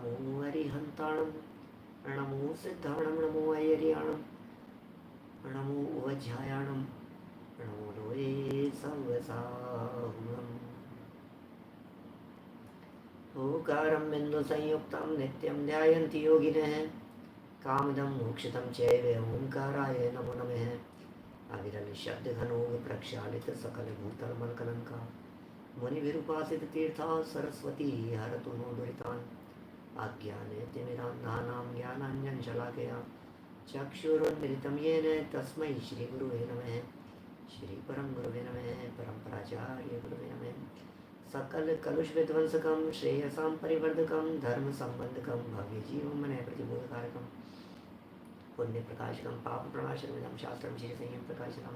नमो हरिहंताणं नमो सिद्धाणं नमो ऐर्याणं नमो वज्रायाणं नमो लोये संवसाहुणम् ओंकारं बिन्दुसंयुक्तं नित्यं ध्यायन्ति योगिनः कामदं मोक्षदं चैव ओंकाराय नमो नमः अविरल शब्द घनोग प्रक्षालित सकल भूतल मलकलंका मुनि विरूपासित तीर्था सरस्वती हरतु नो दुरितान् अज्ञानेतिमिरान्धानां ज्ञानाञ्जनशलाकया चक्षुरुन्मिलितं येन तस्मै श्रीगुरुवे नमः श्रीपरं गुरुवे नमः परम्पराचार्य गुरुवे नमः सकल कलुष विध्वंसकं श्रेयसां परिवर्धकं धर्म संबंधकं भव्य जीवमनः प्रतिबोधकारकं पुण्य प्रकाशकं पाप प्रणाशनमिदं शास्त्रं श्री संयम प्रकाशनं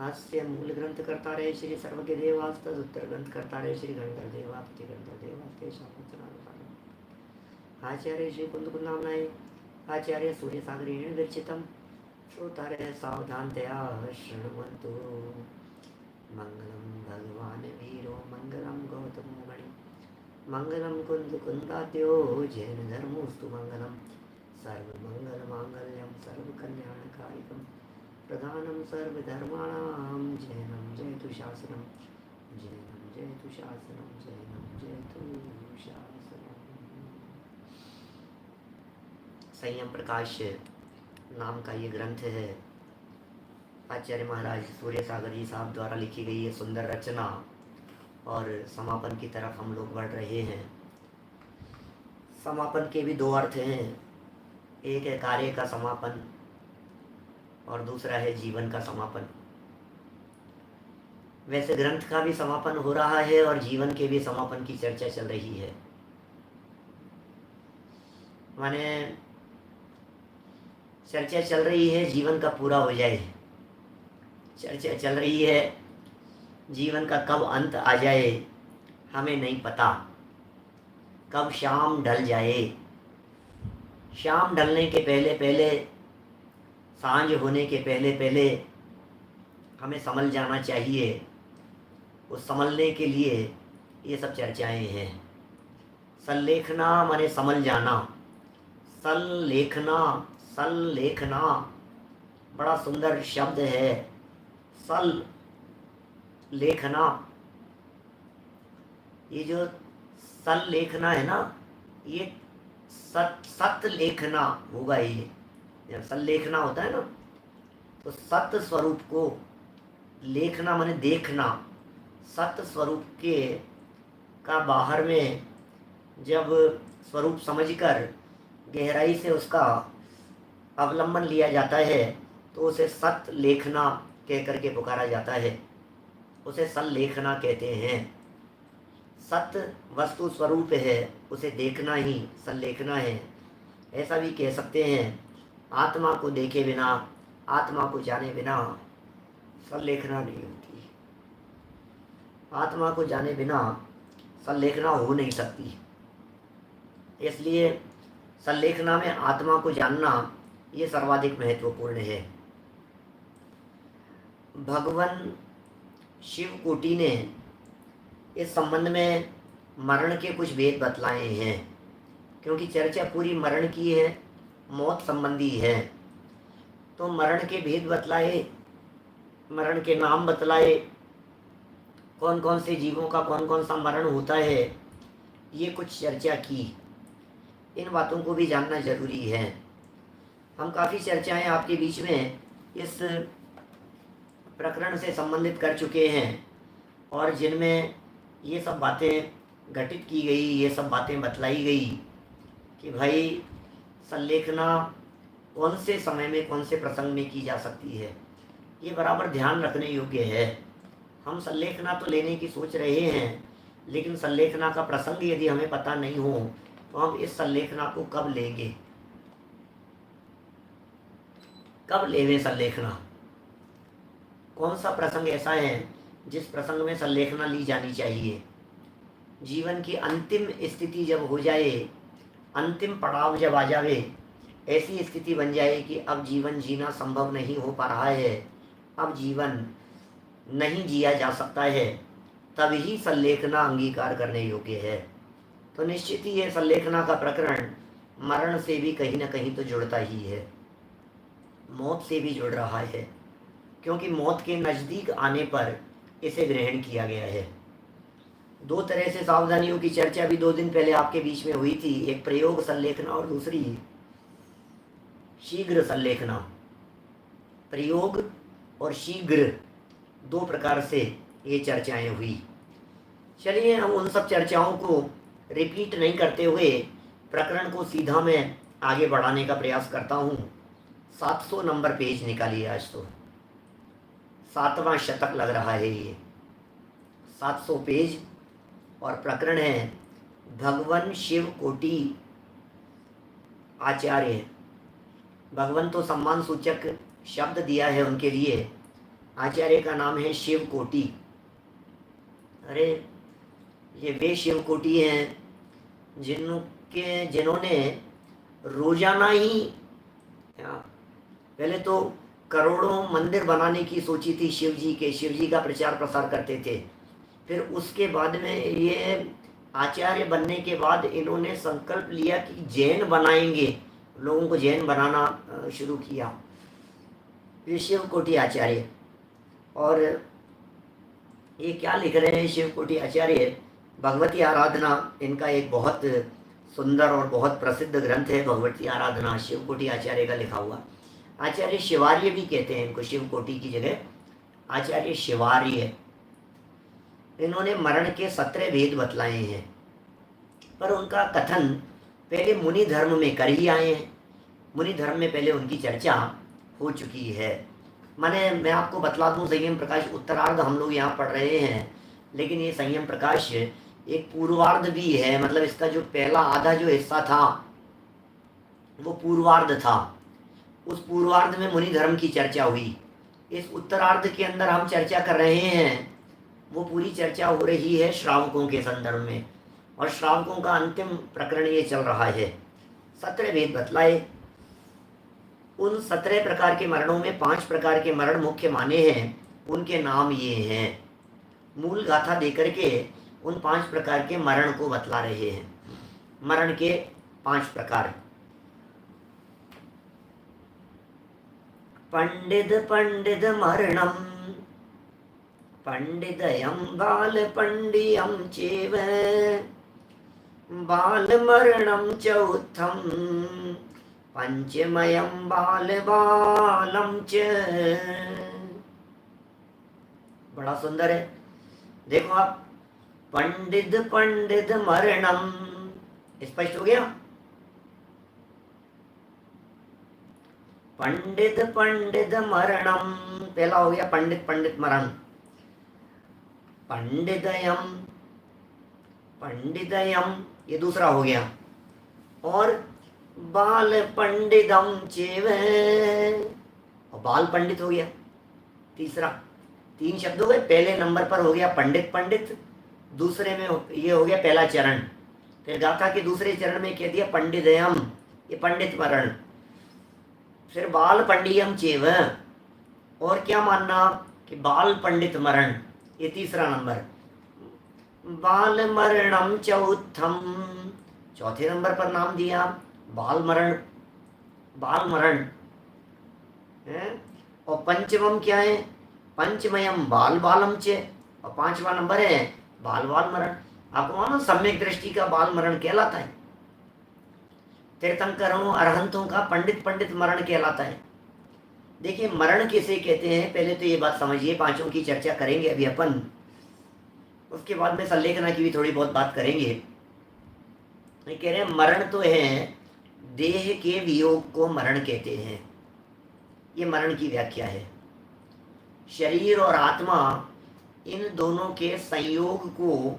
हास्य मूल ग्रंथ करता रहे श्री सर्वज्ञ देवास्तद उत्तर ग्रंथ करता रहे श्री गणधर देवा प्रतिगणधर देवा आचार्य श्री कुंद कुंदामनाय आचार्य सूर्य सागरेण विरचितम श्रोतारः सावधानतया शृण्वन्तु मंगलम भगवान वीरो मंगलम गौतमो मणि मंगलम कुंद कुंदात्यो जैन धर्मोस्तु मंगलम सर्वमंगल मांगल्यम सर्वकल्याणकारिकम प्रधानम सर्वधर्माणां जैनम जयतु शासनम जैनम जयतु शासनम जैनम जयतु शासनम। संयम प्रकाश नाम का ये ग्रंथ है आचार्य महाराज सूर्य सागर जी साहब द्वारा लिखी गई ये सुंदर रचना और समापन की तरफ हम लोग बढ़ रहे हैं। समापन के भी दो अर्थ हैं, एक है कार्य का समापन और दूसरा है जीवन का समापन। वैसे ग्रंथ का भी समापन हो रहा है और जीवन के भी समापन की चर्चा चल रही है। माने चर्चा चल रही है जीवन का पूरा हो जाए, चर्चा चल रही है जीवन का कब अंत आ जाए हमें नहीं पता, कब शाम ढल जाए। शाम ढलने के पहले पहले, सांझ होने के पहले पहले हमें समझ जाना चाहिए। उस समझने के लिए ये सब चर्चाएं हैं। संलेखना माने समझ जाना, संलेखना, संलेखना बड़ा सुंदर शब्द है। सल लेखना, ये जो सल लेखना है ना, ये सत लेखना होगा। ये जब संलेखना होता है ना तो सत्य स्वरूप को लेखना माने देखना, सत्य स्वरूप के का बाहर में जब स्वरूप समझकर गहराई से उसका अवलंबन लिया जाता है तो उसे सत्य लेखना कह करके पुकारा जाता है, उसे संलेखना कहते हैं। सत्य वस्तु स्वरूप है, उसे देखना ही संलेखना है। ऐसा भी कह सकते हैं, आत्मा को देखे बिना, आत्मा को जाने बिना संलेखना नहीं होती। आत्मा को जाने बिना संलेखना हो नहीं सकती। इसलिए संलेखना में आत्मा को जानना ये सर्वाधिक महत्वपूर्ण है। भगवान शिव कोटि ने इस संबंध में मरण के कुछ भेद बतलाए हैं, क्योंकि चर्चा पूरी मरण की है, मौत संबंधी है। तो मरण के भेद बतलाए, मरण के नाम बतलाए, कौन कौन से जीवों का कौन कौन सा मरण होता है, ये कुछ चर्चा की। इन बातों को भी जानना जरूरी है। हम काफ़ी चर्चाएं आपके बीच में इस प्रकरण से संबंधित कर चुके हैं और जिनमें ये सब बातें घटित की गई, ये सब बातें बतलाई गई कि भाई संलेखना कौन से समय में कौन से प्रसंग में की जा सकती है, ये बराबर ध्यान रखने योग्य है। हम संलेखना तो लेने की सोच रहे हैं, लेकिन संलेखना का प्रसंग यदि हमें पता नहीं हो तो हम इस संलेखना को कब लेंगे, कब लेवे संलेखना। कौन सा प्रसंग ऐसा है जिस प्रसंग में संलेखना ली जानी चाहिए। जीवन की अंतिम स्थिति जब हो जाए, अंतिम पड़ाव जब आ जावे, ऐसी स्थिति बन जाए कि अब जीवन जीना संभव नहीं हो पा रहा है, अब जीवन नहीं जिया जा सकता है, तभी संलेखना अंगीकार करने योग्य है। तो निश्चित ही ये संलेखना का प्रकरण मरण से भी कहीं ना कहीं तो जुड़ता ही है, मौत से भी जुड़ रहा है, क्योंकि मौत के नज़दीक आने पर इसे ग्रहण किया गया है। दो तरह से सावधानियों की चर्चा भी 2 दिन पहले आपके बीच में हुई थी, एक प्रयोग संलेखना और दूसरी शीघ्र संलेखना। प्रयोग और शीघ्र 2 प्रकार से ये चर्चाएं हुई। चलिए हम उन सब चर्चाओं को रिपीट नहीं करते हुए प्रकरण को सीधा मैं आगे बढ़ाने का प्रयास करता हूँ। 700 नंबर पेज निकालिए, आज तो 7वां शतक लग रहा है ये। 700 पेज और प्रकरण है भगवान शिव कोटि आचार्य। भगवान तो सम्मान सूचक शब्द दिया है उनके लिए, आचार्य का नाम है शिव कोटि। अरे ये वे शिव कोटि हैं जिन्होंने रोजाना ही, पहले तो करोड़ों मंदिर बनाने की सोची थी शिव जी का प्रचार प्रसार करते थे। फिर उसके बाद में ये आचार्य बनने के बाद इन्होंने संकल्प लिया कि जैन बनाएंगे, लोगों को जैन बनाना शुरू किया। ये शिव कोटि आचार्य, और ये क्या लिख रहे हैं शिव कोटि आचार्य? भगवती आराधना इनका एक बहुत सुंदर और बहुत प्रसिद्ध ग्रंथ है, भगवती आराधना, शिव कोटि आचार्य का लिखा हुआ। आचार्य शिवार्य भी कहते हैं इनको, शिव कोटि की जगह आचार्य शिवार्य। इन्होंने मरण के 17 भेद बतलाए हैं, पर उनका कथन पहले मुनि धर्म में कर ही आए हैं। मुनि धर्म में पहले उनकी चर्चा हो चुकी है। मैं आपको बतला दूं, संयम प्रकाश उत्तरार्ध हम लोग यहाँ पढ़ रहे हैं, लेकिन ये संयम प्रकाश एक पूर्वार्ध भी है। मतलब इसका जो पहला आधा जो हिस्सा था वो पूर्वार्ध था। उस पूर्वार्ध में मुनि धर्म की चर्चा हुई। इस उत्तरार्ध के अंदर हम चर्चा कर रहे हैं, वो पूरी चर्चा हो रही है श्रावकों के संदर्भ में, और श्रावकों का अंतिम प्रकरण ये चल रहा है। 17 भेद बतलाए। उन 17 प्रकार के मरणों में 5 प्रकार के मरण मुख्य माने हैं, उनके नाम ये हैं। मूल गाथा देकर के उन 5 प्रकार के मरण को बतला रहे हैं। मरण के 5 प्रकार। पंडित मरणम पंडितयं बाल पंडियं चैव बाल मरणं चौथम पंचमयं बाल बालम च। बड़ा सुंदर है, देखो आप। पंडित मरणम, स्पष्ट हो गया। पंडित मरणम पहला हो गया, पंडित मरण। पंडितयम ये दूसरा हो गया, और बाल पंडितम चैव, और बाल पंडित हो गया तीसरा। 3 शब्द हो गए। पहले नंबर पर हो गया पंडित, दूसरे में ये हो गया पहला चरण। फिर गाथा के दूसरे चरण में कह दिया पंडितयम, ये पंडित मरण। फिर बाल पंडियम चैव, और क्या मानना कि बाल पंडित मरण, ये तीसरा नंबर। बाल मरणम चौथम, चौथे नंबर पर नाम दिया बाल मरण है। और पंचमम क्या है? पंचमयम बाल बालम च, और 5वां नंबर है बाल मरण। आपको मानो सम्यक दृष्टि का बाल मरण कहलाता है। तीर्थंकरों अरहंतों का पंडित मरण कहलाता है। देखिए मरण किसे कहते हैं, पहले तो ये बात समझिए। 5 की चर्चा करेंगे अभी अपन, उसके बाद में संलेखना की भी थोड़ी बहुत बात करेंगे। ये कह रहे हैं मरण तो है, देह के वियोग को मरण कहते हैं। ये मरण की व्याख्या है। शरीर और आत्मा इन दोनों के संयोग को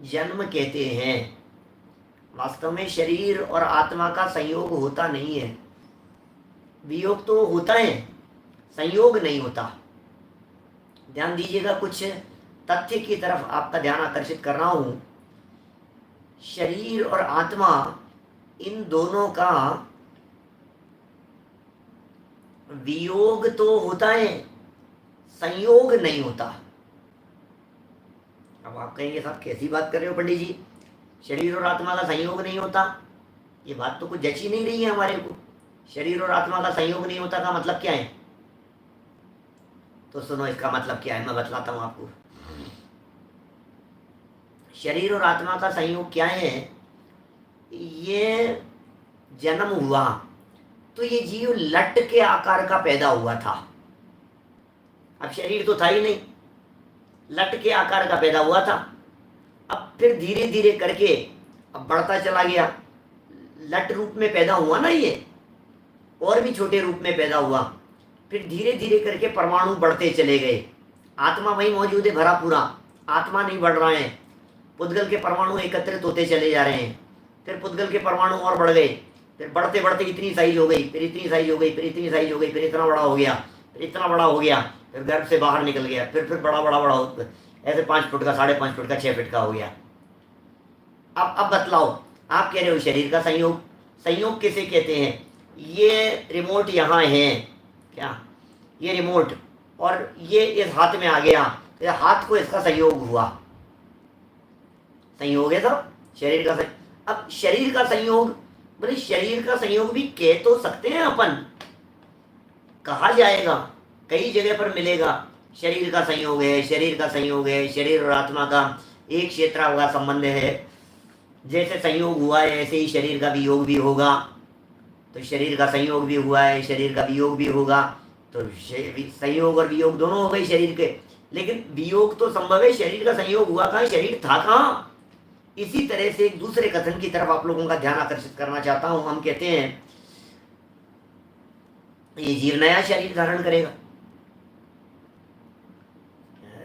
जन्म कहते हैं। वास्तव में शरीर और आत्मा का संयोग होता नहीं है। वियोग तो होता है, संयोग नहीं होता। ध्यान दीजिएगा, कुछ तथ्य की तरफ आपका ध्यान आकर्षित कर रहा हूं। शरीर और आत्मा इन दोनों का वियोग तो होता है, संयोग नहीं होता। अब आप कहेंगे साहब कैसी बात कर रहे हो पंडित जी, शरीर और आत्मा का संयोग नहीं होता, ये बात तो कुछ जची नहीं रही है हमारे को। शरीर और आत्मा का संयोग नहीं होता का मतलब क्या है? तो सुनो इसका मतलब क्या है, मैं बतलाता हूं आपको। शरीर और आत्मा का संयोग क्या है? ये जन्म हुआ तो ये जीव लट के आकार का पैदा हुआ था। अब शरीर तो था ही नहीं, लट के आकार का पैदा हुआ था। अब फिर धीरे धीरे करके अब बढ़ता चला गया, लट रूप में पैदा हुआ ना ये, और भी छोटे रूप में पैदा हुआ, फिर धीरे धीरे करके परमाणु बढ़ते चले गए। आत्मा वही मौजूद है भरा पूरा, आत्मा नहीं बढ़ रहा है। पुद्गल के परमाणु एकत्रित होते चले जा रहे हैं, फिर पुद्गल के परमाणु और बढ़ गए, फिर बढ़ते बढ़ते इतनी साइज हो गई, फिर इतनी साइज हो गई, फिर इतनी साइज हो गई, फिर इतना बड़ा हो गया, फिर इतना बड़ा हो गया, फिर गर्भ से बाहर निकल गया, फिर बड़ा बड़ा बड़ा हो, ऐसे 5 फुट का, 5.5 फुट का, 6 फीट का हो गया। अब बतलाओ, आप कह रहे हो शरीर का संयोग, संयोग किसे कहते हैं? ये रिमोट यहाँ है क्या, ये रिमोट, और ये इस हाथ में आ गया, तो हाथ को इसका संयोग हुआ, संयोग है सब शरीर का संयोग। अब शरीर का संयोग, बोले शरीर का संयोग भी कह तो सकते हैं अपन, कहा जाएगा, कई जगह पर मिलेगा शरीर का संयोग है, शरीर का संयोग है, शरीर और आत्मा का एक क्षेत्र होगा, संबंध है। जैसे संयोग हुआ है ऐसे ही शरीर का वियोग भी होगा, तो शरीर का संयोग भी हुआ है, शरीर का वियोग भी होगा, तो संयोग और वियोग दोनों हो गए शरीर के। लेकिन वियोग तो संभव है, शरीर का संयोग हुआ कहाँ, शरीर था कहाँ? इसी तरह से एक दूसरे कथन की तरफ आप लोगों का ध्यान आकर्षित करना चाहता हूं। हम कहते हैं ये जीव नया शरीर धारण करेगा,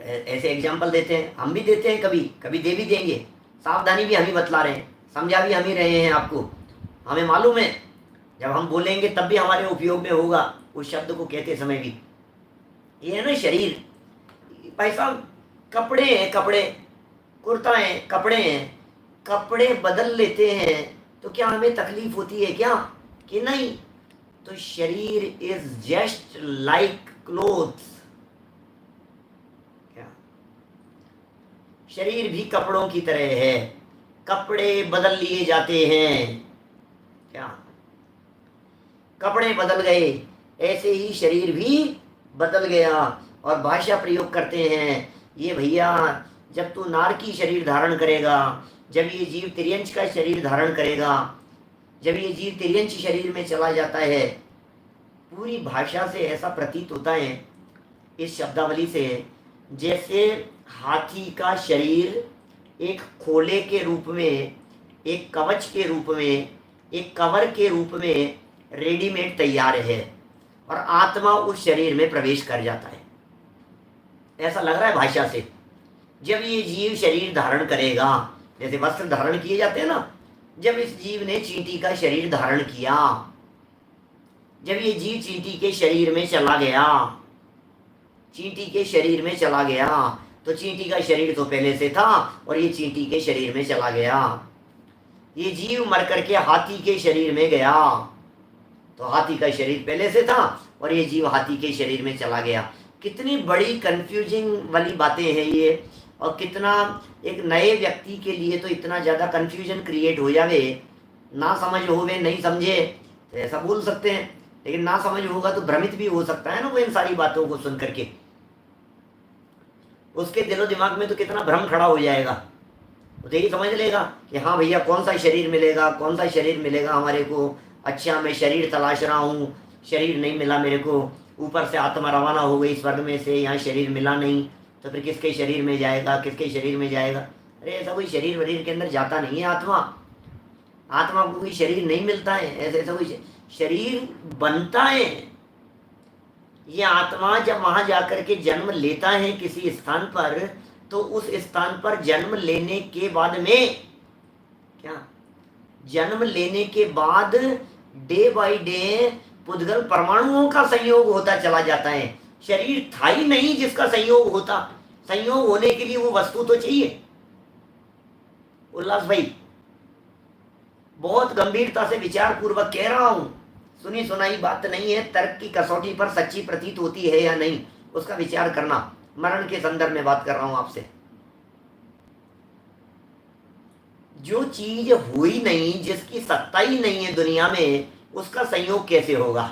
ऐसे एग्जाम्पल देते हैं, हम भी देते हैं, कभी कभी दे भी देंगे, सावधानी भी हम ही बतला रहे हैं, समझा भी हम ही रहे हैं आपको। हमें मालूम है जब हम बोलेंगे तब भी हमारे उपयोग में होगा, उस शब्द को कहते समय भी। ये है ना शरीर, भाई साहब कपड़े हैं, कपड़े, कुर्ता है, कपड़े हैं, कपड़े बदल लेते हैं तो क्या हमें तकलीफ होती है क्या, कि नहीं? तो शरीर इज जस्ट लाइक क्लोथ्स, क्या शरीर भी कपड़ों की तरह है, कपड़े बदल लिए जाते हैं, क्या कपड़े बदल गए ऐसे ही शरीर भी बदल गया। और भाषा प्रयोग करते हैं, ये भैया जब तू नार की शरीर धारण करेगा, जब ये जीव तिर्यंच का शरीर धारण करेगा, जब ये जीव तिर्यंच शरीर में चला जाता है, पूरी भाषा से ऐसा प्रतीत होता है इस शब्दावली से, जैसे हाथी का शरीर एक खोले के रूप में, एक कवच के रूप में, एक कवर के रूप में रेडीमेड तैयार है, और आत्मा उस शरीर में प्रवेश कर जाता है। ऐसा लग रहा है भाषा से। जब ये जीव शरीर धारण करेगा, जैसे वस्त्र धारण किए जाते हैं ना, जब इस जीव ने चींटी का शरीर धारण किया, जब ये जीव चींटी के शरीर में चला गया, चींटी के शरीर में चला गया, तो चींटी का शरीर तो पहले से था और ये चींटी के शरीर में चला गया। ये जीव मर करके हाथी के शरीर में गया, तो हाथी का शरीर पहले से था और ये जीव हाथी के शरीर में चला गया। कितनी बड़ी कंफ्यूजिंग वाली बातें हैं ये, और कितना एक नए व्यक्ति के लिए तो इतना ज़्यादा कंफ्यूजन क्रिएट हो जावे, ना समझ होवे, नहीं समझे तो ऐसा बोल सकते हैं, लेकिन ना समझ होगा तो भ्रमित भी हो सकता है ना वो इन सारी बातों को सुन करके। उसके दिलो दिमाग में तो कितना भ्रम खड़ा हो जाएगा, तो यही समझ लेगा कि हाँ भैया कौन सा शरीर मिलेगा, कौन सा शरीर मिलेगा हमारे को, अच्छा मैं शरीर तलाश रहा हूँ, शरीर नहीं मिला मेरे को, ऊपर से आत्मा रवाना हो गई स्वर्ग में से, यहाँ शरीर मिला नहीं, तो फिर किसके शरीर में जाएगा, किसके शरीर में जाएगा? अरे ऐसा कोई शरीर वरीर के अंदर जाता नहीं है आत्मा, आत्मा को कोई शरीर नहीं मिलता है, ऐसा कोई शरीर बनता है। ये आत्मा जब वहां जाकर के जन्म लेता है किसी स्थान पर, तो उस स्थान पर जन्म लेने के बाद में क्या, जन्म लेने के बाद डे बाय डे पुद्गल परमाणुओं का संयोग होता चला जाता है। शरीर था ही नहीं जिसका संयोग होता, संयोग होने के लिए वो वस्तु तो चाहिए। उल्लास भाई बहुत गंभीरता से विचार पूर्वक कह रहा हूं, सुनी सुनाई बात नहीं है, तर्क की कसौटी पर सच्ची प्रतीत होती है या नहीं उसका विचार करना। मरण के संदर्भ में बात कर रहा हूं आपसे। जो चीज हुई नहीं, जिसकी सत्ता ही नहीं है दुनिया में, उसका संयोग कैसे होगा?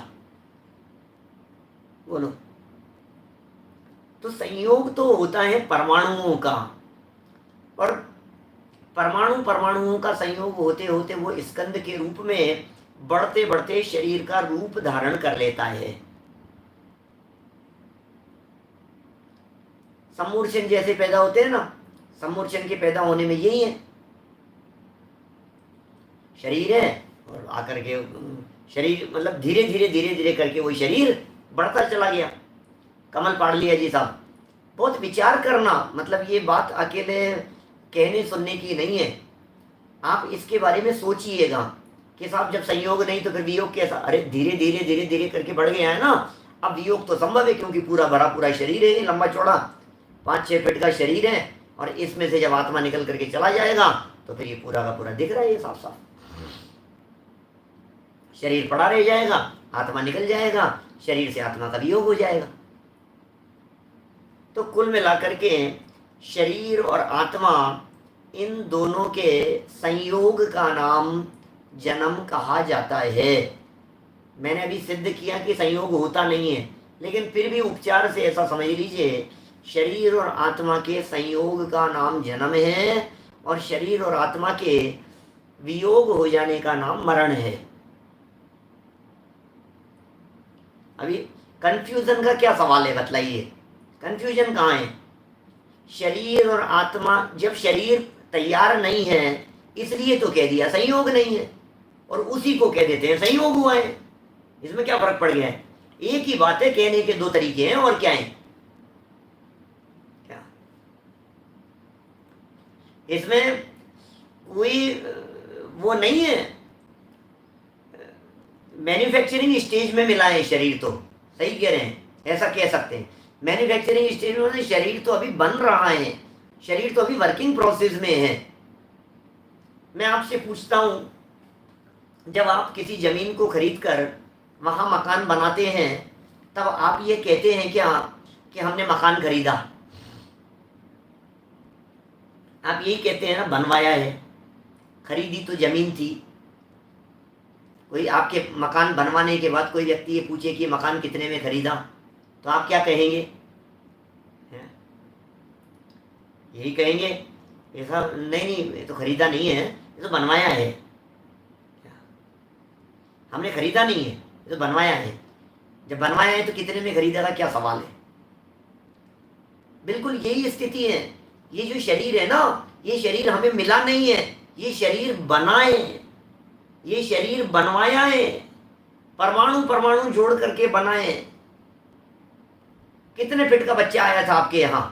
बोलो। तो संयोग तो होता है परमाणुओं का, और परमाणुओं का संयोग होते होते वो स्कंद के रूप में बढ़ते बढ़ते शरीर का रूप धारण कर लेता है। समूर्छन जैसे पैदा होते हैं ना, समूर्छन के पैदा होने में यही है, शरीर है और आकर के शरीर मतलब धीरे धीरे करके वो शरीर बढ़ता चला गया। कमल पाड़ लिया जी साहब। बहुत विचार करना, मतलब ये बात अकेले कहने सुनने की नहीं है, आप इसके बारे में सोचिएगा कि साहब जब संयोग नहीं तो फिर वियोग कैसा? अरे धीरे धीरे करके बढ़ गया है ना। अब वियोग तो संभव है क्योंकि पूरा भरा पूरा शरीर है, लंबा चौड़ा 5-6 फीट का शरीर है, और इसमें से जब आत्मा निकल करके चला जाएगा तो फिर ये पूरा का पूरा दिख रहा है, ये साफ साफ। शरीर पड़ा रह जाएगा, आत्मा निकल जाएगा, शरीर से आत्मा का वियोग हो जाएगा। तो कुल मिलाकर के शरीर और आत्मा, इन दोनों के संयोग का नाम जन्म कहा जाता है। मैंने अभी सिद्ध किया कि संयोग होता नहीं है, लेकिन फिर भी उपचार से ऐसा समझ लीजिए, शरीर और आत्मा के संयोग का नाम जन्म है, और शरीर और आत्मा के वियोग हो जाने का नाम मरण है। अभी कंफ्यूजन का क्या सवाल है, बतलाइए, कंफ्यूजन कहाँ है? शरीर और आत्मा, जब शरीर तैयार नहीं है इसलिए तो कह दिया संयोग नहीं है, और उसी को कह देते हैं संयोग हुआ है। इसमें क्या फर्क पड़ गया है? एक ही बात है, कहने के दो तरीके हैं, और क्या है? क्या इसमें कोई वो नहीं है, मैन्युफैक्चरिंग स्टेज में मिला है शरीर, तो सही कह रहे हैं, ऐसा कह सकते हैं। मैन्युफैक्चरिंग स्टेज में शरीर तो अभी बन रहा है, शरीर तो अभी वर्किंग प्रोसेस में है। मैं आपसे पूछता हूं, जब आप किसी जमीन को खरीद कर वहां मकान बनाते हैं, तब आप ये कहते हैं क्या कि हमने मकान खरीदा? आप यही कहते हैं ना, बनवाया है। खरीदी तो जमीन थी। कोई आपके मकान बनवाने के बाद कोई व्यक्ति ये पूछे कि मकान कितने में खरीदा, तो आप क्या कहेंगे? यही कहेंगे, ऐसा नहीं, ये तो खरीदा नहीं है, ये तो बनवाया है। हमने खरीदा नहीं है, ये तो बनवाया है। जब बनवाया है तो कितने में खरीदा का क्या सवाल है? बिल्कुल यही स्थिति है। ये जो शरीर है ना, ये शरीर हमें मिला नहीं है, ये शरीर बना है, ये शरीर बनवाया है, परमाणु परमाणु जोड़ करके बनाए। कितने फीट का बच्चा आया था आपके यहाँ?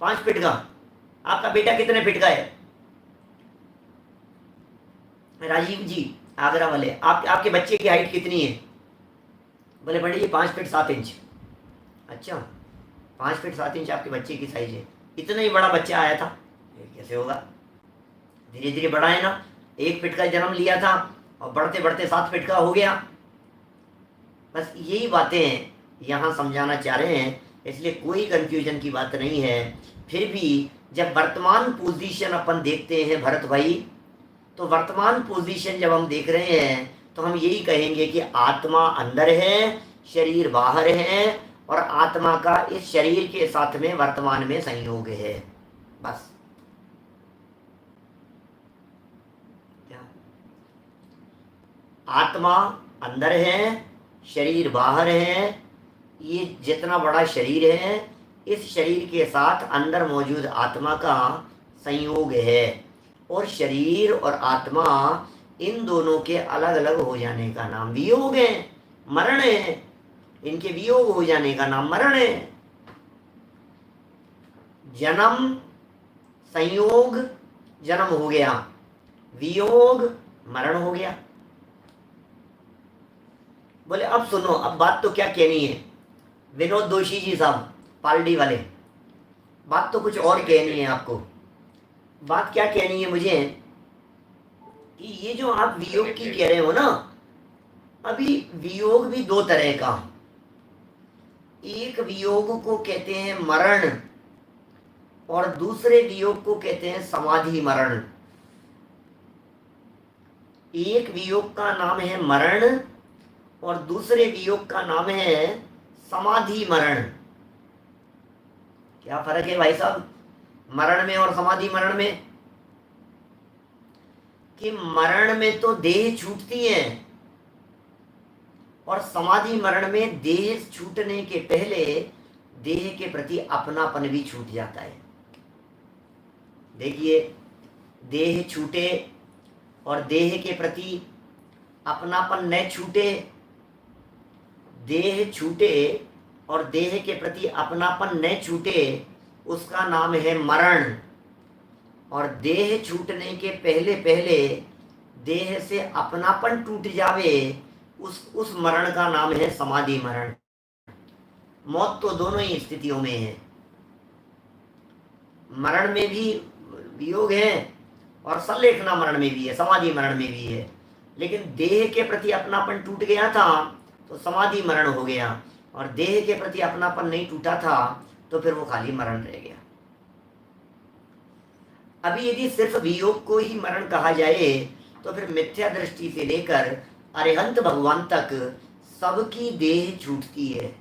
5 फीट का। आपका बेटा कितने फीट का है? राजीव जी आगरा वाले, आपके बच्चे की हाइट कितनी है? बोले पंडित जी 5 फीट 7 इंच। अच्छा, 5 फीट 7 इंच आपके बच्चे की साइज है। इतना ही बड़ा बच्चा आया था, ये कैसे होगा? धीरे धीरे बढ़ा है ना। 1 फीट का जन्म लिया था और बढ़ते बढ़ते 7 फीट का हो गया। बस यही बातें यहाँ समझाना चाह रहे हैं, इसलिए कोई कंफ्यूजन की बात नहीं है। फिर भी जब वर्तमान पोजीशन अपन देखते हैं भरत भाई, तो वर्तमान पोजीशन जब हम देख रहे हैं तो हम यही कहेंगे कि आत्मा अंदर है, शरीर बाहर है, और आत्मा का इस शरीर के साथ में वर्तमान में संयोग है। बस आत्मा अंदर है, शरीर बाहर है। ये जितना बड़ा शरीर है, इस शरीर के साथ अंदर मौजूद आत्मा का संयोग है, और शरीर और आत्मा इन दोनों के अलग अलग हो जाने का नाम वियोग है, मरण है। इनके वियोग हो जाने का नाम मरण है। जन्म, संयोग, जन्म हो गया, वियोग मरण हो गया। बोले अब सुनो, अब बात तो क्या कहनी है विनोद दोषी जी साहब, पालडी वाले, बात तो कुछ और कहनी है आपको। बात क्या कहनी है मुझे कि ये जो आप वियोग की कह रहे हो ना, अभी वियोग भी 2 तरह का। एक वियोग को कहते हैं मरण, और दूसरे वियोग को कहते हैं समाधि मरण। एक वियोग का नाम है मरण और दूसरे वियोग का नाम है समाधि मरण। क्या फर्क है भाई साहब मरण में और समाधि मरण में? कि मरण में तो देह छूटती है और समाधि मरण में देह छूटने के पहले देह के प्रति अपनापन भी छूट जाता है। देखिए, देह छूटे और देह के प्रति अपनापन न छूटे, देह छूटे और देह के प्रति अपनापन न छूटे, उसका नाम है मरण। और देह छूटने के पहले पहले देह से अपनापन टूट जावे, उस मरण का नाम है समाधि मरण। मौत तो दोनों ही स्थितियों में है। मरण में भी वियोग है और संलेखना मरण में भी है, समाधि मरण में भी है। लेकिन देह के प्रति अपनापन टूट गया था तो समाधि मरण हो गया, और देह के प्रति अपनापन नहीं टूटा था तो फिर वो खाली मरण रह गया। अभी यदि सिर्फ वियोग को ही मरण कहा जाए तो फिर मिथ्या दृष्टि से लेकर अरिहंत भगवान तक सबकी देह छूटती है।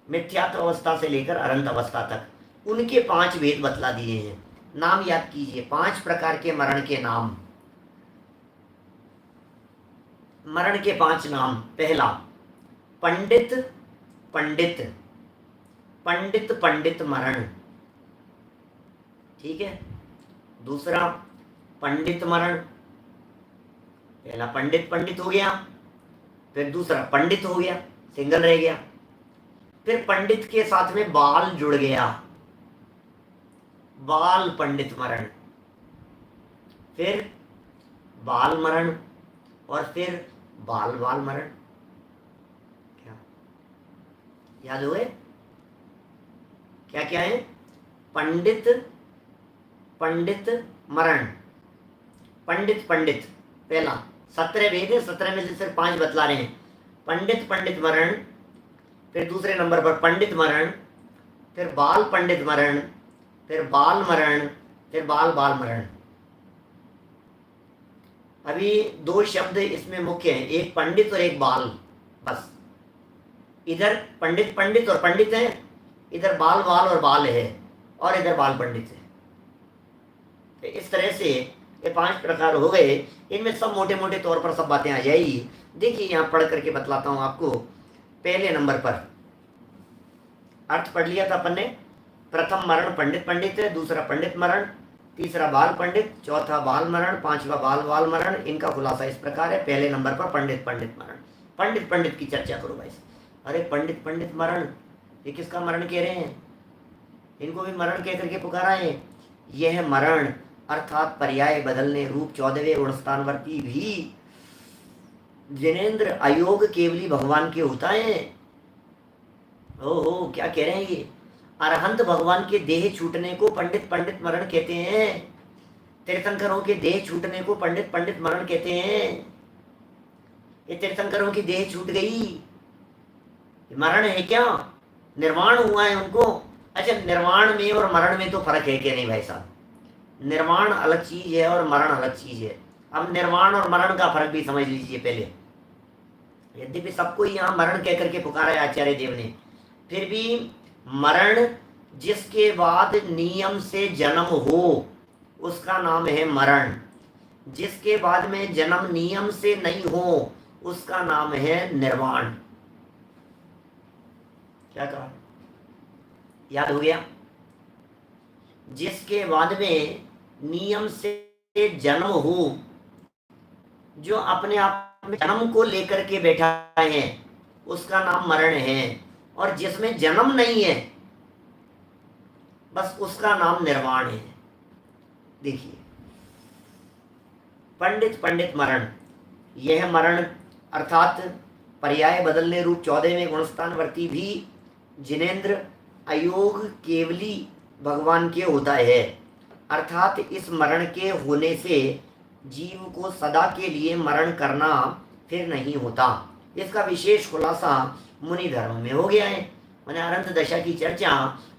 मिथ्यात्व अवस्था से लेकर अनंत अवस्था तक उनके 5 भेद बतला दिए हैं। नाम याद कीजिए, 5 प्रकार के मरण के नाम। मरण के 5 नाम। पहला, पंडित पंडित पंडित पंडित मरण, ठीक है। दूसरा, पंडित मरण। पहला पंडित पंडित हो गया, फिर दूसरा पंडित हो गया, सिंगल रह गया। फिर पंडित के साथ में बाल जुड़ गया, बाल पंडित मरण। फिर बाल मरण और फिर बाल बाल मरण। क्या याद हुए? क्या क्या है? पंडित पंडित मरण, पंडित पंडित। पहला 17 भेद है, 17 में से सिर्फ 5 बतला रहे हैं। पंडित पंडित मरण, फिर दूसरे नंबर पर पंडित मरण, फिर बाल पंडित मरण, फिर बाल मरण, फिर बाल बाल मरण। अभी 2 शब्द इसमें मुख्य हैं, एक पंडित और एक बाल। बस इधर पंडित पंडित और पंडित है, इधर बाल बाल और बाल है, और इधर बाल पंडित है। तो इस तरह से ये 5 प्रकार हो गए। इनमें सब मोटे मोटे तौर पर सब बातें आ जाएगी। देखिए, यहाँ पढ़ करके बतलाता हूँ आपको। पहले नंबर पर अर्थ पढ़ लिया था अपन ने। प्रथम मरण पंडित पंडित है, दूसरा पंडित मरण, तीसरा बाल पंडित, चौथा बाल मरण, पांचवा बाल बाल मरण। इनका खुलासा इस प्रकार है। पहले नंबर पर पंडित पंडित मरण। पंडित पंडित की चर्चा करो भाई। अरे पंडित पंडित मरण, ये किसका मरण कह रहे हैं? इनको भी मरण कह करके पुकारा है। यह मरण अर्थात पर्याय बदलने रूप 14वें गुणस्थानवर्ती भी जिनेन्द्र अयोग केवली भगवान के होता है। ओहो, क्या कह रहे हैं ये? अरहंत भगवान के देह छूटने को पंडित पंडित मरण कहते हैं। तीर्थंकरों के देह छूटने को पंडित पंडित मरण कहते हैं। ये तीर्थंकरों की देह छूट गई, मरण है क्या? निर्वाण हुआ है उनको। अच्छा, निर्वाण में और मरण में तो फर्क है क्या? नहीं भाई साहब, निर्वाण अलग चीज है और मरण अलग चीज है। अब निर्वाण और मरण का फर्क भी समझ लीजिए पहले। यद्यपि सबको यहाँ मरण कह करके पुकारा है आचार्य देव ने, फिर भी मरण जिसके बाद नियम से जन्म हो उसका नाम है मरण। जिसके बाद में जन्म नियम से नहीं हो उसका नाम है निर्वाण। क्या कहा? याद हो गया? जिसके बाद में नियम से जन्म हो, जो अपने आप में जन्म को लेकर के बैठा है, उसका नाम मरण है। और जिसमें जन्म नहीं है बस उसका नाम निर्वाण है। देखिए, पंडित पंडित मरण, यह मरण अर्थात पर्याय बदलने रूप 14वें गुणस्थानवर्ती भी जिनेन्द्र अयोग केवली भगवान के होता है। अर्थात इस मरण के होने से जीव को सदा के लिए मरण करना फिर नहीं होता। इसका विशेष खुलासा मुनि धर्म में हो गया है। मैंने अरहंत दशा की चर्चा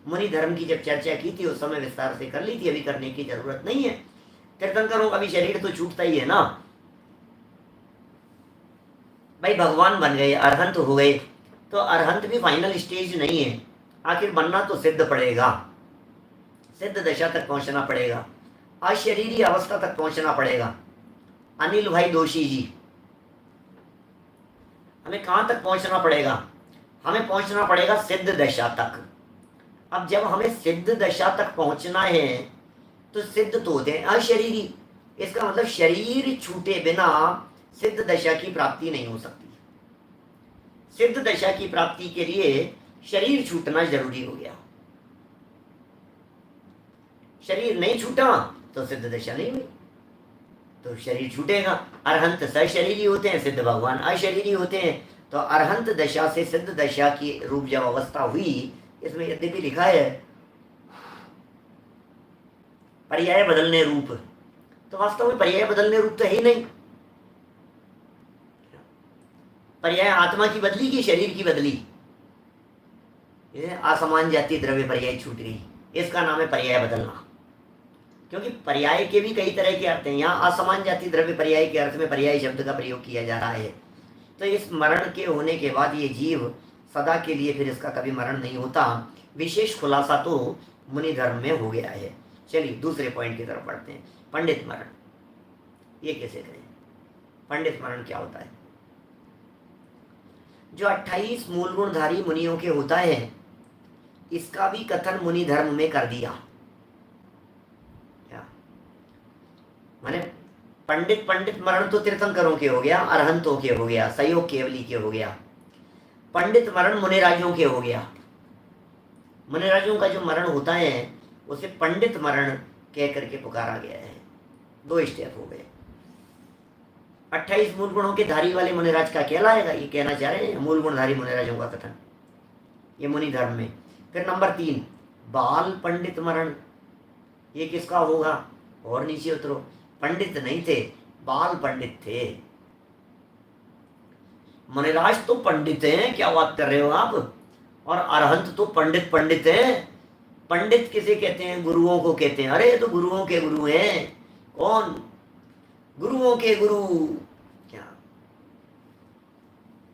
मुनि धर्म की जब चर्चा की थी उस समय विस्तार से कर ली थी, अभी करने की जरूरत नहीं है। तीर्थंकरों का भी शरीर तो छूटता ही है ना भाई, भगवान बन गए, अरहंत हो गए, तो अरहंत भी फाइनल स्टेज नहीं है, आखिर बनना तो सिद्ध पड़ेगा, सिद्ध दशा तक पहुंचना पड़ेगा, अशरीरी अवस्था तक पहुंचना पड़ेगा। अनिल भाई दोषी जी, हमें कहां तक पहुंचना पड़ेगा? हमें पहुंचना पड़ेगा सिद्ध दशा तक। अब जब हमें सिद्ध दशा तक पहुंचना है तो सिद्ध तो होते हैं अशरीरी, इसका मतलब शरीर छूटे बिना सिद्ध दशा की प्राप्ति नहीं हो सकती। सिद्ध दशा की प्राप्ति के लिए शरीर छूटना जरूरी हो गया। शरीर नहीं छूटा तो सिद्ध दशा नहीं हुई, तो शरीर छूटेगा। अरहंत सशरीरी होते हैं, सिद्ध भगवान अशरीरी होते हैं। तो अरहंत दशा से सिद्ध दशा की रूप जब अवस्था हुई, इसमें यद्यपि लिखा है पर्याय बदलने रूप, तो वास्तव में पर्याय बदलने रूप तो है ही नहीं। पर्याय आत्मा की बदली कि शरीर की बदली? असमान जाति द्रव्य पर्याय छूट गई, इसका नाम है पर्याय बदलना। क्योंकि पर्याय के भी कई तरह के अर्थ हैं, यहाँ असमान जाति द्रव्य पर्याय के अर्थ में पर्याय शब्द का प्रयोग किया जा रहा है। तो इस मरण के होने के बाद ये जीव सदा के लिए फिर इसका कभी मरण नहीं होता। विशेष खुलासा तो मुनि धर्म में हो गया है। चलिए दूसरे पॉइंट की तरफ बढ़ते हैं। पंडित मरण, ये कैसे करें? पंडित मरण क्या होता है? जो 28 मूल गुणधारी मुनियों के होता है, इसका भी कथन मुनि धर्म में कर दिया। क्या माने? पंडित मरण तो तीर्थंकरों के हो गया, अरहंतों के हो गया, सहयोग केवली के हो गया। पंडित मरण मुनिराजों के हो गया। मुनिराजों का जो मरण होता है उसे पंडित मरण कह करके पुकारा गया है। 2 स्टेप हो गए। 28 मूल गुणों के धारी वाले मुनिराज का कहलाएगा, ये कहना चाह रहे हैं मूल गुणधारी मुनिराजों का कथन, ये मुनि धर्म में। फिर नंबर 3 बाल पंडित मरण, ये किसका होगा? और नीचे उतरो, पंडित नहीं थे, बाल पंडित थे। मुनिराज तो पंडित हैं, क्या बात कर रहे हो आप? और अरहंत तो पंडित हैं। पंडित किसे कहते हैं? गुरुओं को कहते हैं। अरे ये तो गुरुओं के गुरु हैं। कौन? गुरुओं के गुरु। क्या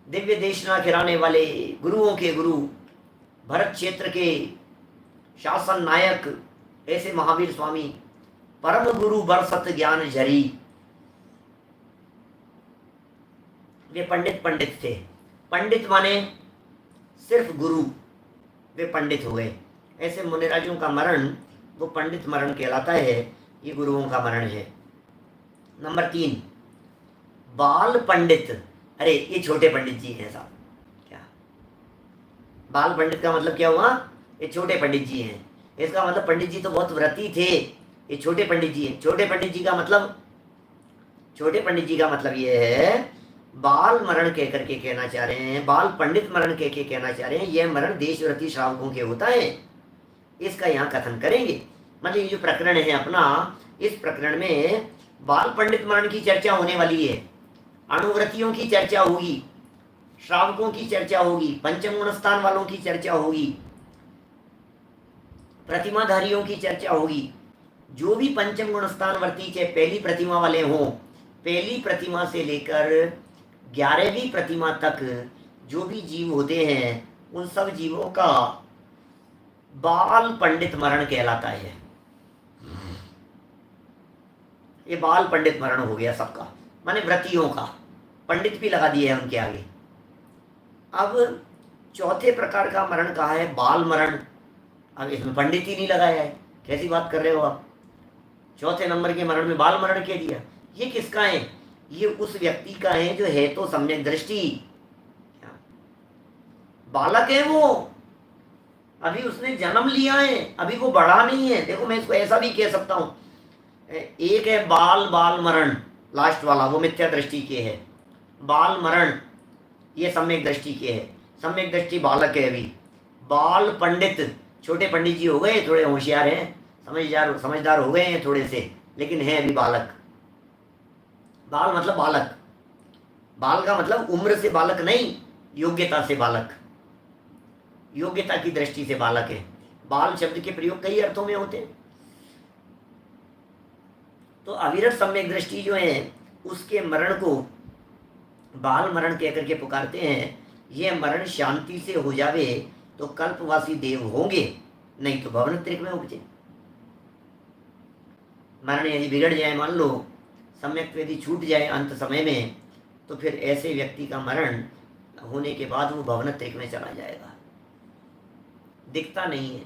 दिव्य देशना खिलाने वाले गुरुओं के गुरु, भरत क्षेत्र के शासन नायक ऐसे महावीर स्वामी, परम गुरु बरसत ज्ञान झरी, वे पंडित थे। पंडित माने सिर्फ गुरु, वे पंडित हो गए। ऐसे मुनिराजों का मरण वो पंडित मरण कहलाता है, ये गुरुओं का मरण है। नंबर 3 बाल पंडित, अरे ये छोटे पंडित जी हैं साहब। क्या बाल पंडित का मतलब क्या हुआ? ये छोटे पंडित जी हैं। इसका मतलब पंडित जी तो बहुत व्रती थे, ये छोटे पंडित जी हैं। छोटे पंडित जी का मतलब ये है, बाल मरण कह करके कहना चाह रहे हैं, बाल पंडित मरण कह के कहना चाह रहे हैं, यह मरण देशव्रती श्रावकों के होता है। इसका यहाँ कथन करेंगे। मतलब ये जो प्रकरण है अपना, इस प्रकरण में बाल पंडित मरण की चर्चा होने वाली है, अणुव्रतियों की चर्चा होगी, श्रावकों की चर्चा होगी, पंचम गुण स्थान वालों की चर्चा होगी, प्रतिमाधारियों की चर्चा होगी। जो भी पंचम गुण स्थान वर्ती चाहे पहली प्रतिमा वाले हों, पहली प्रतिमा से लेकर 11वीं प्रतिमा तक जो भी जीव होते हैं, उन सब जीवों का बाल पंडित मरण कहलाता है। ये बाल पंडित मरण हो गया सबका, माने व्रतियों का, पंडित भी लगा दिए हैं उनके आगे। अब चौथे प्रकार का मरण कहा है बाल मरण। अब इसमें पंडित ही नहीं लगाया है, कैसी बात कर रहे हो आप? चौथे नंबर के मरण में बाल मरण कह दिया। ये किसका है? ये उस व्यक्ति का है जो है तो सम्यक दृष्टि, बालक है वो, अभी उसने जन्म लिया है, अभी वो बड़ा नहीं है। देखो मैं इसको ऐसा भी कह सकता हूं, एक है बाल मरण लास्ट वाला, वो मिथ्या दृष्टि के है। बाल मरण ये सम्यक दृष्टि के है, सम्यक दृष्टि बालक है अभी। बाल पंडित छोटे पंडित जी हो गए, थोड़े होशियार हैं, समझदार हो गए हैं थोड़े से, लेकिन है अभी बालक। बाल मतलब बालक, बाल का मतलब उम्र से बालक नहीं, योग्यता से बालक। योग्यता की दृष्टि से बालक है। बाल शब्द के प्रयोग कई अर्थों में होते हैं। तो अविरत सम्यक दृष्टि जो है उसके मरण को बाल मरण कहकर के पुकारते हैं। यह मरण शांति से हो जावे तो कल्पवासी देव होंगे, नहीं तो भवन त्रिक में उपजे। मरण यदि बिगड़ जाए, मान लो सम्यक यदि छूट जाए अंत समय में, तो फिर ऐसे व्यक्ति का मरण होने के बाद वो भवन त्रिक में चला जाएगा। दिखता नहीं है,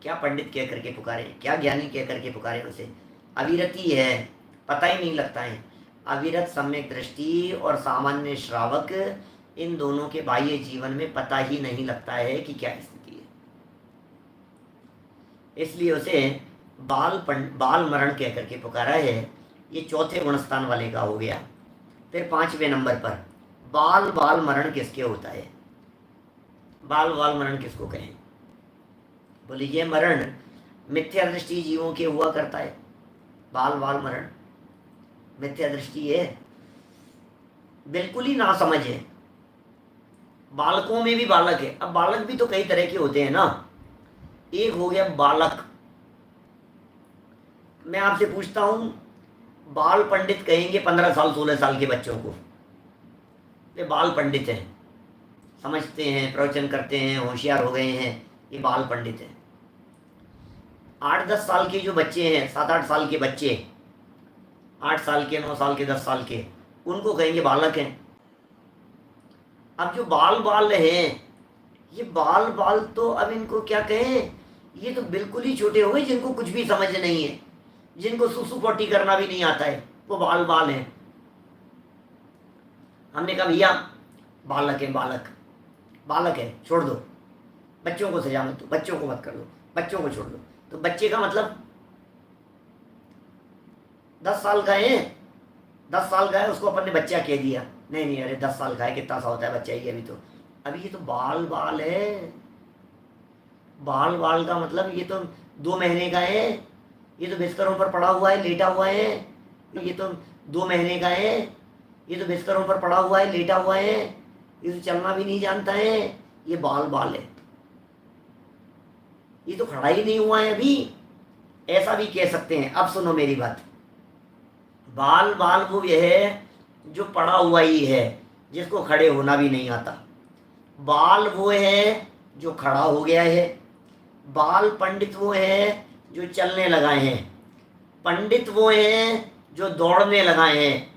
क्या पंडित कह करके पुकारे, क्या ज्ञानी कह करके पुकारे उसे। अविरति है, पता ही नहीं लगता है। अविरत सम्यक दृष्टि और सामान्य श्रावक, इन दोनों के बाह्य जीवन में पता ही नहीं लगता है कि क्या स्थिति है। इसलिए उसे बाल मरण कह करके पुकारा है। ये चौथे गुणस्थान वाले का हो गया। फिर 5वें नंबर पर बाल मरण किसके होता है? बाल मरण किसको कहें? बोले ये मरण मिथ्या दृष्टि जीवों के हुआ करता है। बाल मरण मिथ्या दृष्टि है, बिल्कुल ही ना समझ है। बालकों में भी बालक है। अब बालक भी तो कई तरह के होते हैं ना। एक हो गया बालक, मैं आपसे पूछता हूं, बाल पंडित कहेंगे 15 साल 16 साल के बच्चों को, ये बाल पंडित हैं, समझते हैं, प्रवचन करते हैं, होशियार हो गए हैं, ये बाल पंडित हैं। 8-10 साल के जो बच्चे हैं, 7-8 साल के बच्चे, 8 साल के, 9 साल के, 10 साल के, उनको कहेंगे बालक हैं। अब जो बाल हैं, ये बाल तो अब इनको क्या कहें, ये तो बिल्कुल ही छोटे हो गए, जिनको कुछ भी समझ नहीं है, जिनको सुसु पोटी करना भी नहीं आता है, वो बाल हैं। हमने कहा भैया बालक है, बालक है, छोड़ दो, बच्चों को सजा मत दो, बच्चों को मत कर दो, बच्चों को छोड़ दो। तो बच्चे का मतलब 10 साल का है, 10 साल का है, उसको अपन ने बच्चा कह दिया। नहीं, अरे 10 साल का है, कितना सा होता है बच्चा ही अभी तो। अभी ये तो बाल है। बाल का मतलब ये तो 2 महीने का है, ये तो बिस्तरों पर पड़ा हुआ है, लेटा हुआ है। ये तो 2 महीने का है, ये तो बिस्तरों पर पड़ा हुआ है, लेटा हुआ है, ये तो चलना भी नहीं जानता है, ये बाल है। ये तो खड़ा ही नहीं हुआ है अभी, ऐसा भी कह सकते हैं। अब सुनो मेरी बात, बाल वो यह है जो पड़ा हुआ ही है, जिसको खड़े होना भी नहीं आता। बाल वो है जो खड़ा हो गया है। बाल पंडित वो है जो चलने लगाए हैं। पंडित वो है जो दौड़ने लगाए हैं।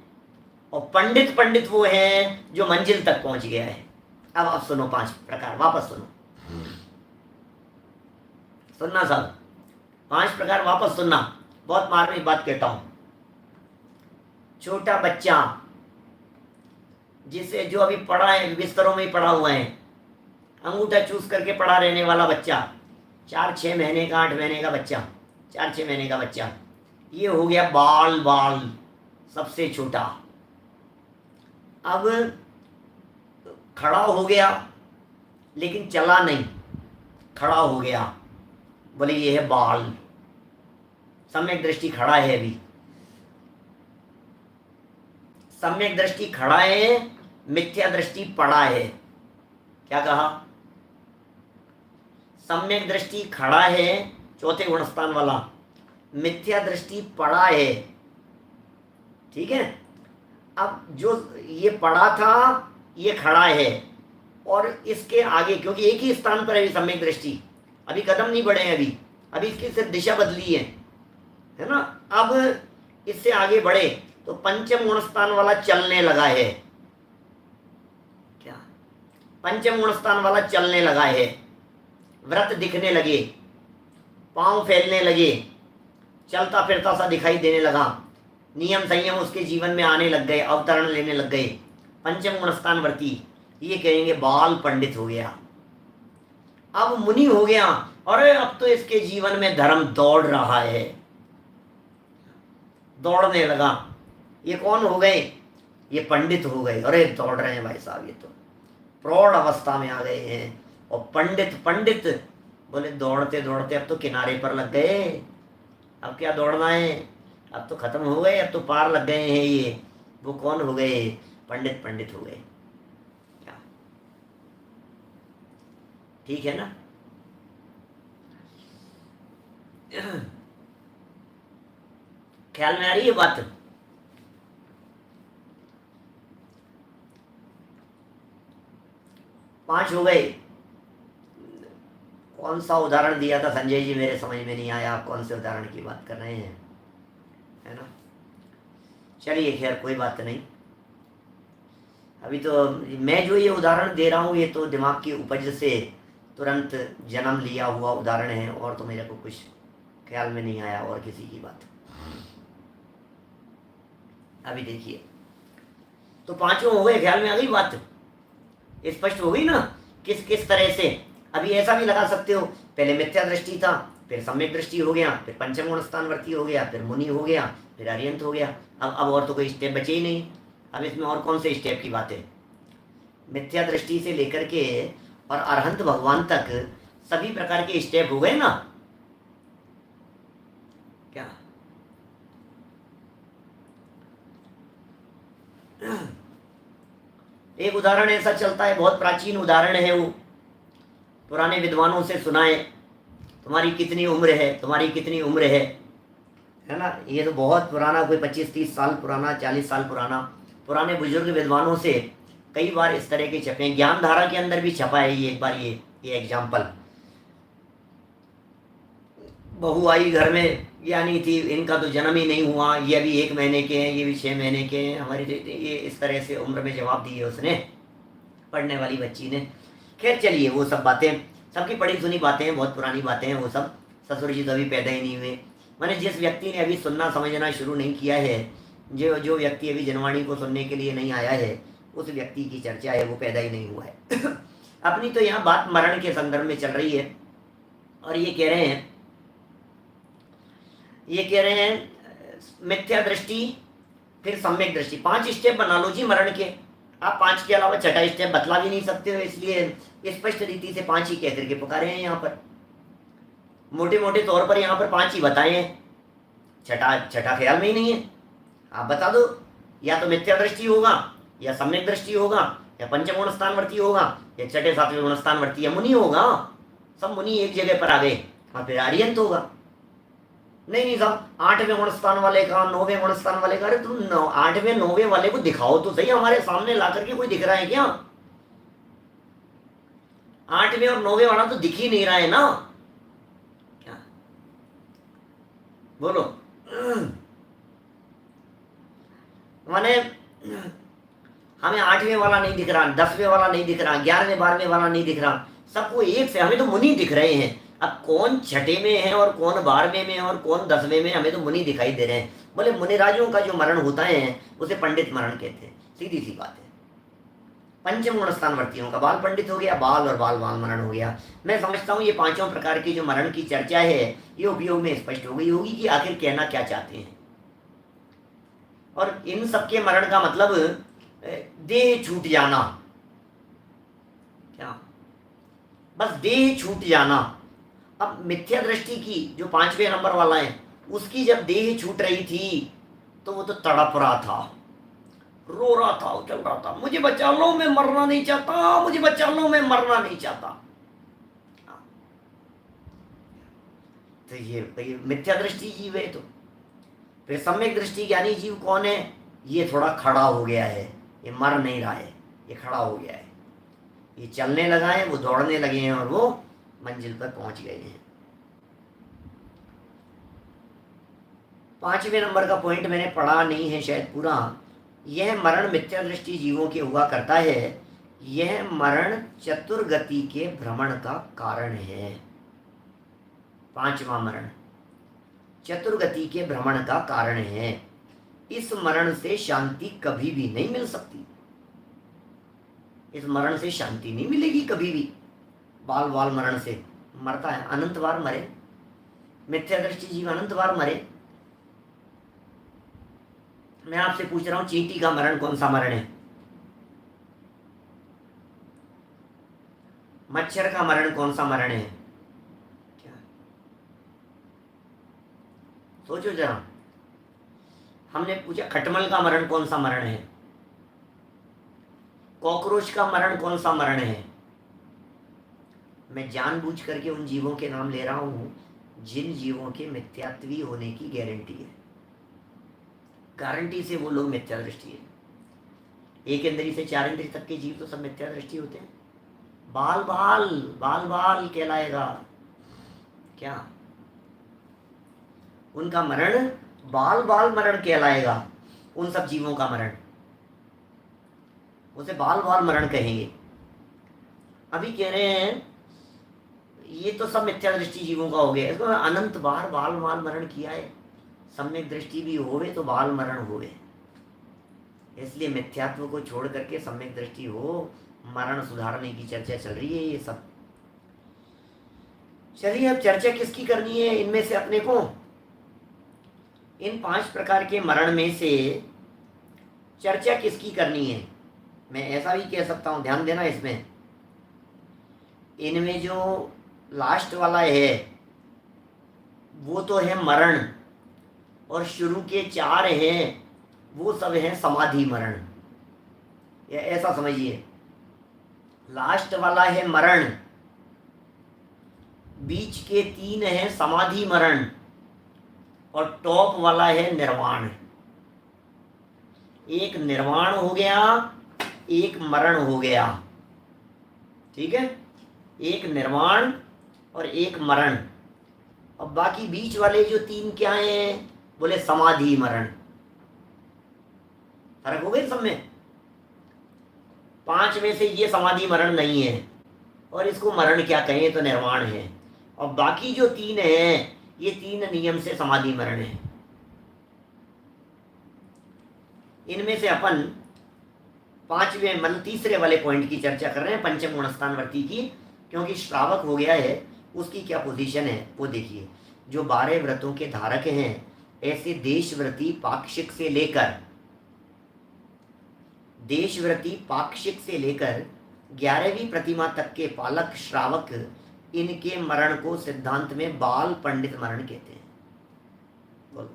और पंडित वो है जो मंजिल तक पहुंच गया है। अब सुनो 5 प्रकार, वापस सुनो, सुनना सब, 5 प्रकार वापस सुनना। बहुत मार्मिक बात कहता हूं। छोटा बच्चा, जिसे जो अभी पड़ा है, बिस्तरों में ही पड़ा हुआ है, अंगूठा चूस करके पड़ा रहने वाला बच्चा, 4-6 महीने का, 8 महीने का बच्चा, 4-6 महीने का बच्चा, ये हो गया बाल सबसे छोटा। अब खड़ा हो गया लेकिन चला नहीं, खड़ा हो गया, बोले ये है बाल। सम्यक दृष्टि खड़ा है अभी, सम्यक दृष्टि खड़ा है, मिथ्या दृष्टि पड़ा है। क्या कहा? सम्यक दृष्टि खड़ा है, चौथे गुणस्थान वाला, मिथ्या दृष्टि पड़ा है। ठीक है। अब जो ये पड़ा था, ये खड़ा है, और इसके आगे, क्योंकि एक ही स्थान पर है सम्यक दृष्टि, अभी कदम नहीं बढ़े हैं, अभी इसकी सिर्फ दिशा बदली है ना। अब इससे आगे बढ़े तो पंचम गुणस्थान वाला चलने लगा है। क्या? पंचम गुणस्थान वाला चलने लगा है, व्रत दिखने लगे, पांव फैलने लगे, चलता फिरता सा दिखाई देने लगा, नियम संयम उसके जीवन में आने लग गए, अवतरण लेने लग गए। पंचम गुणस्थान वर्ती, ये कहेंगे बाल पंडित हो गया। अब मुनि हो गया, अरे अब तो इसके जीवन में धर्म दौड़ रहा है, दौड़ने लगा। ये कौन हो गए? ये पंडित हो गए। अरे दौड़ रहे हैं भाई साहब, ये तो प्रौढ़ अवस्था में आ गए हैं। और पंडित बोले दौड़ते दौड़ते अब तो किनारे पर लग गए, अब क्या दौड़ना है, अब तो खत्म हो गए, अब तो पार लग गए हैं। ये वो कौन हो गए? पंडित हो गए। क्या? ठीक है ना? ख्याल में आ रही है बात? पांच हो गए। कौन सा उदाहरण दिया था संजय जी, मेरे समझ में नहीं आया आप कौन से उदाहरण की बात कर रहे हैं, है ना? चलिए खैर कोई बात नहीं। अभी तो मैं जो ये उदाहरण दे रहा हूँ ये तो दिमाग की उपज से तुरंत जन्म लिया हुआ उदाहरण है, और तो मेरे को कुछ ख्याल में नहीं आया और किसी की बात। अभी देखिए, तो पांचों हो गए, ख्याल में आ गई बात, स्पष्ट हो गई ना किस किस तरह से। अभी ऐसा भी लगा सकते हो, पहले मिथ्या दृष्टि था, फिर सम्यक दृष्टि हो गया, फिर पंचम गुण स्थानवर्ती हो गया, फिर मुनि हो गया, फिर अर्यंत हो गया। अब और तो कोई स्टेप बचे ही नहीं। अब इसमें और कौन से स्टेप की बात है? मिथ्या दृष्टि से लेकर के और अरहंत भगवान तक सभी प्रकार के स्टेप हो गए ना क्या? एक उदाहरण ऐसा चलता है, बहुत प्राचीन उदाहरण है वो, पुराने विद्वानों से सुनाए, तुम्हारी कितनी उम्र है, तुम्हारी कितनी उम्र है ना? ये तो बहुत पुराना, कोई 25-30 साल पुराना, 40 साल पुराना, पुराने बुजुर्ग विद्वानों से कई बार इस तरह के छपे हैं। ज्ञान धारा के अंदर भी छपा है ये, एक बार ये एग्जाम्पल। बहू आई घर में, ज्ञानी थी, इनका तो जन्म ही नहीं हुआ, ये अभी 1 महीने के हैं, ये भी 6 महीने के हैं, हमारी ये इस तरह से उम्र में जवाब दिए उसने, पढ़ने वाली बच्ची ने। खैर चलिए, वो सब बातें सबकी पढ़ी सुनी बातें हैं, बहुत पुरानी बातें हैं वो सब। ससुर जी तो अभी पैदा ही नहीं हुए। मैंने जिस व्यक्ति ने अभी सुनना समझना शुरू नहीं किया है, जो व्यक्ति अभी जनवाणी को सुनने के लिए नहीं आया है, उस व्यक्ति की चर्चा है, वो पैदा ही नहीं हुआ है। अपनी तो यहाँ बात मरण के संदर्भ में चल रही है, और ये कह रहे हैं मिथ्या दृष्टि, फिर सम्यक दृष्टि, 5 स्टेप बना लो जी मरण के। आप 5 के अलावा छठा स्टेप बतला भी नहीं सकते हो, इसलिए स्पष्ट रीति से 5 ही कह करके पुकारे हैं यहाँ पर। मोटे मोटे तौर पर यहाँ पर 5 ही बताए हैं, छठा ख्याल में ही नहीं है। आप बता दो, या तो मिथ्या दृष्टि होगा, या सम्यक दृष्टि होगा, या पंचम गुण स्थानवर्ती होगा, या छठे सातवें गुण स्थानवर्ती, या मुनि होगा। सब मुनि एक जगह पर आ गए, और फिर आर्यंत होगा। नहीं सब 8वें गुण स्थान वाले का, 9वें गुण स्थान वाले का। अरे तुम 8वें 9वें वाले को दिखाओ तो सही, हमारे सामने ला करके कोई दिख रहा है क्या? 8वें और 9वें वाला तो दिख ही नहीं रहा है ना, क्या बोलो? माने हमें 8वें वाला नहीं दिख रहा, 10वें वाला नहीं दिख रहा, 11वें 12वें वाला नहीं दिख रहा, सबको एक से, हमें तो मुनि दिख रहे हैं। अब कौन छठे में है और कौन 12वें में और कौन 10वें में, हमें तो मुनि दिखाई दे रहे हैं। बोले मुनिराजों का जो मरण होता है उसे पंडित मरण कहते हैं, सीधी सी बात है। पंचम गुण स्थानवर्तियों का बाल पंडित हो गया, बाल और बाल बाल मरण हो गया। मैं समझता हूँ ये 5 प्रकार की जो मरण की चर्चा है, ये उपयोग में स्पष्ट हो गई होगी कि आखिर कहना क्या चाहते हैं। और इन सबके मरण का मतलब देह छूट जाना, क्या? बस देह छूट जाना। अब मिथ्या दृष्टि की जो 5वें नंबर वाला है, उसकी जब देह छूट रही थी तो वो तो तड़प रहा था, रो रहा था, उछल रहा था, मुझे बचा लो, मैं मरना नहीं चाहता, मुझे बचा लो, मैं मरना नहीं चाहता। तो ये मिथ्या दृष्टि जीव है। तो फिर सम्यक दृष्टि ज्ञानी जीव कौन है? ये थोड़ा खड़ा हो गया है, ये मर नहीं रहा है, ये खड़ा हो गया है, ये चलने लगा है, वो दौड़ने लगे हैं और वो मंजिल पर पहुंच गए हैं। 5वें नंबर का पॉइंट मैंने पढ़ा नहीं है शायद पूरा। यह मरण मिथ्या दृष्टि जीवों के हुआ करता है, यह मरण चतुर्गति के भ्रमण का कारण है। 5वां मरण चतुर्गति के भ्रमण का कारण है। इस मरण से शांति कभी भी नहीं मिल सकती, इस मरण से शांति नहीं मिलेगी कभी भी। बाल बाल मरण से मरता है, अनंत बार मरे, मिथ्या दृष्टि जीव अनंत बार मरे। मैं आपसे पूछ रहा हूं, चींटी का मरण कौन सा मरण है? मच्छर का मरण कौन सा मरण है? क्या सोचो जरा। हमने पूछा खटमल का मरण कौन सा मरण है, कॉकरोच का मरण कौन सा मरण है, मैं जानबूझ करके उन जीवों के नाम ले रहा हूँ जिन जीवों के मिथ्यात्वी होने की गारंटी है, गारंटी से वो लोग मिथ्या दृष्टि है। एक इंद्री से चार इंद्री तक के जीव तो सब मिथ्या दृष्टि होते हैं। बाल बाल बाल बाल कहलाएगा क्या? उनका मरण बाल बाल मरण कहलाएगा, उन सब जीवों का मरण, उसे बाल बाल मरण कहेंगे। अभी कह रहे हैं ये तो सब मिथ्या दृष्टि जीवों का हो गया, इसको अनंत बार बाल बाल मरण किया है। सम्यक दृष्टि भी होवे तो बाल मरण होवे, इसलिए मिथ्यात्व को छोड़ करके सम्यक दृष्टि हो, मरण सुधारने की चर्चा चल रही है ये सब। चलिए अब चर्चा किसकी करनी है इनमें से अपने को? इन 5 प्रकार के मरण में से चर्चा किसकी करनी है? मैं ऐसा भी कह सकता हूं, ध्यान देना इसमें, इनमें जो लास्ट वाला है वो तो है मरण, और शुरू के 4 हैं वो सब है समाधि मरण। या ऐसा समझिए, लास्ट वाला है मरण, बीच के 3 है समाधि मरण, और टॉप वाला है निर्वाण। एक निर्वाण हो गया, एक मरण हो गया, ठीक है, एक निर्वाण और एक मरण। अब बाकी बीच वाले जो 3 क्या हैं? बोले समाधि मरण। फर्क हो गया सब में? 5 में से ये समाधि मरण नहीं है, और इसको मरण क्या कहें तो निर्वाण है। और बाकी जो 3 हैं ये 3 नियम से समाधि मरण है। इनमें से अपन 5वें मतलब तीसरे वाले पॉइंट की चर्चा कर रहे हैं, पंचम गुणस्थानवर्ती की, क्योंकि श्रावक हो गया है, उसकी क्या पोजीशन है वो देखिए। जो 12 व्रतों के धारक हैं, ऐसे देशव्रती पाक्षिक से लेकर 11वीं प्रतिमा तक के पालक श्रावक, इनके मरण को सिद्धांत में बाल पंडित मरण कहते हैं। बोलो,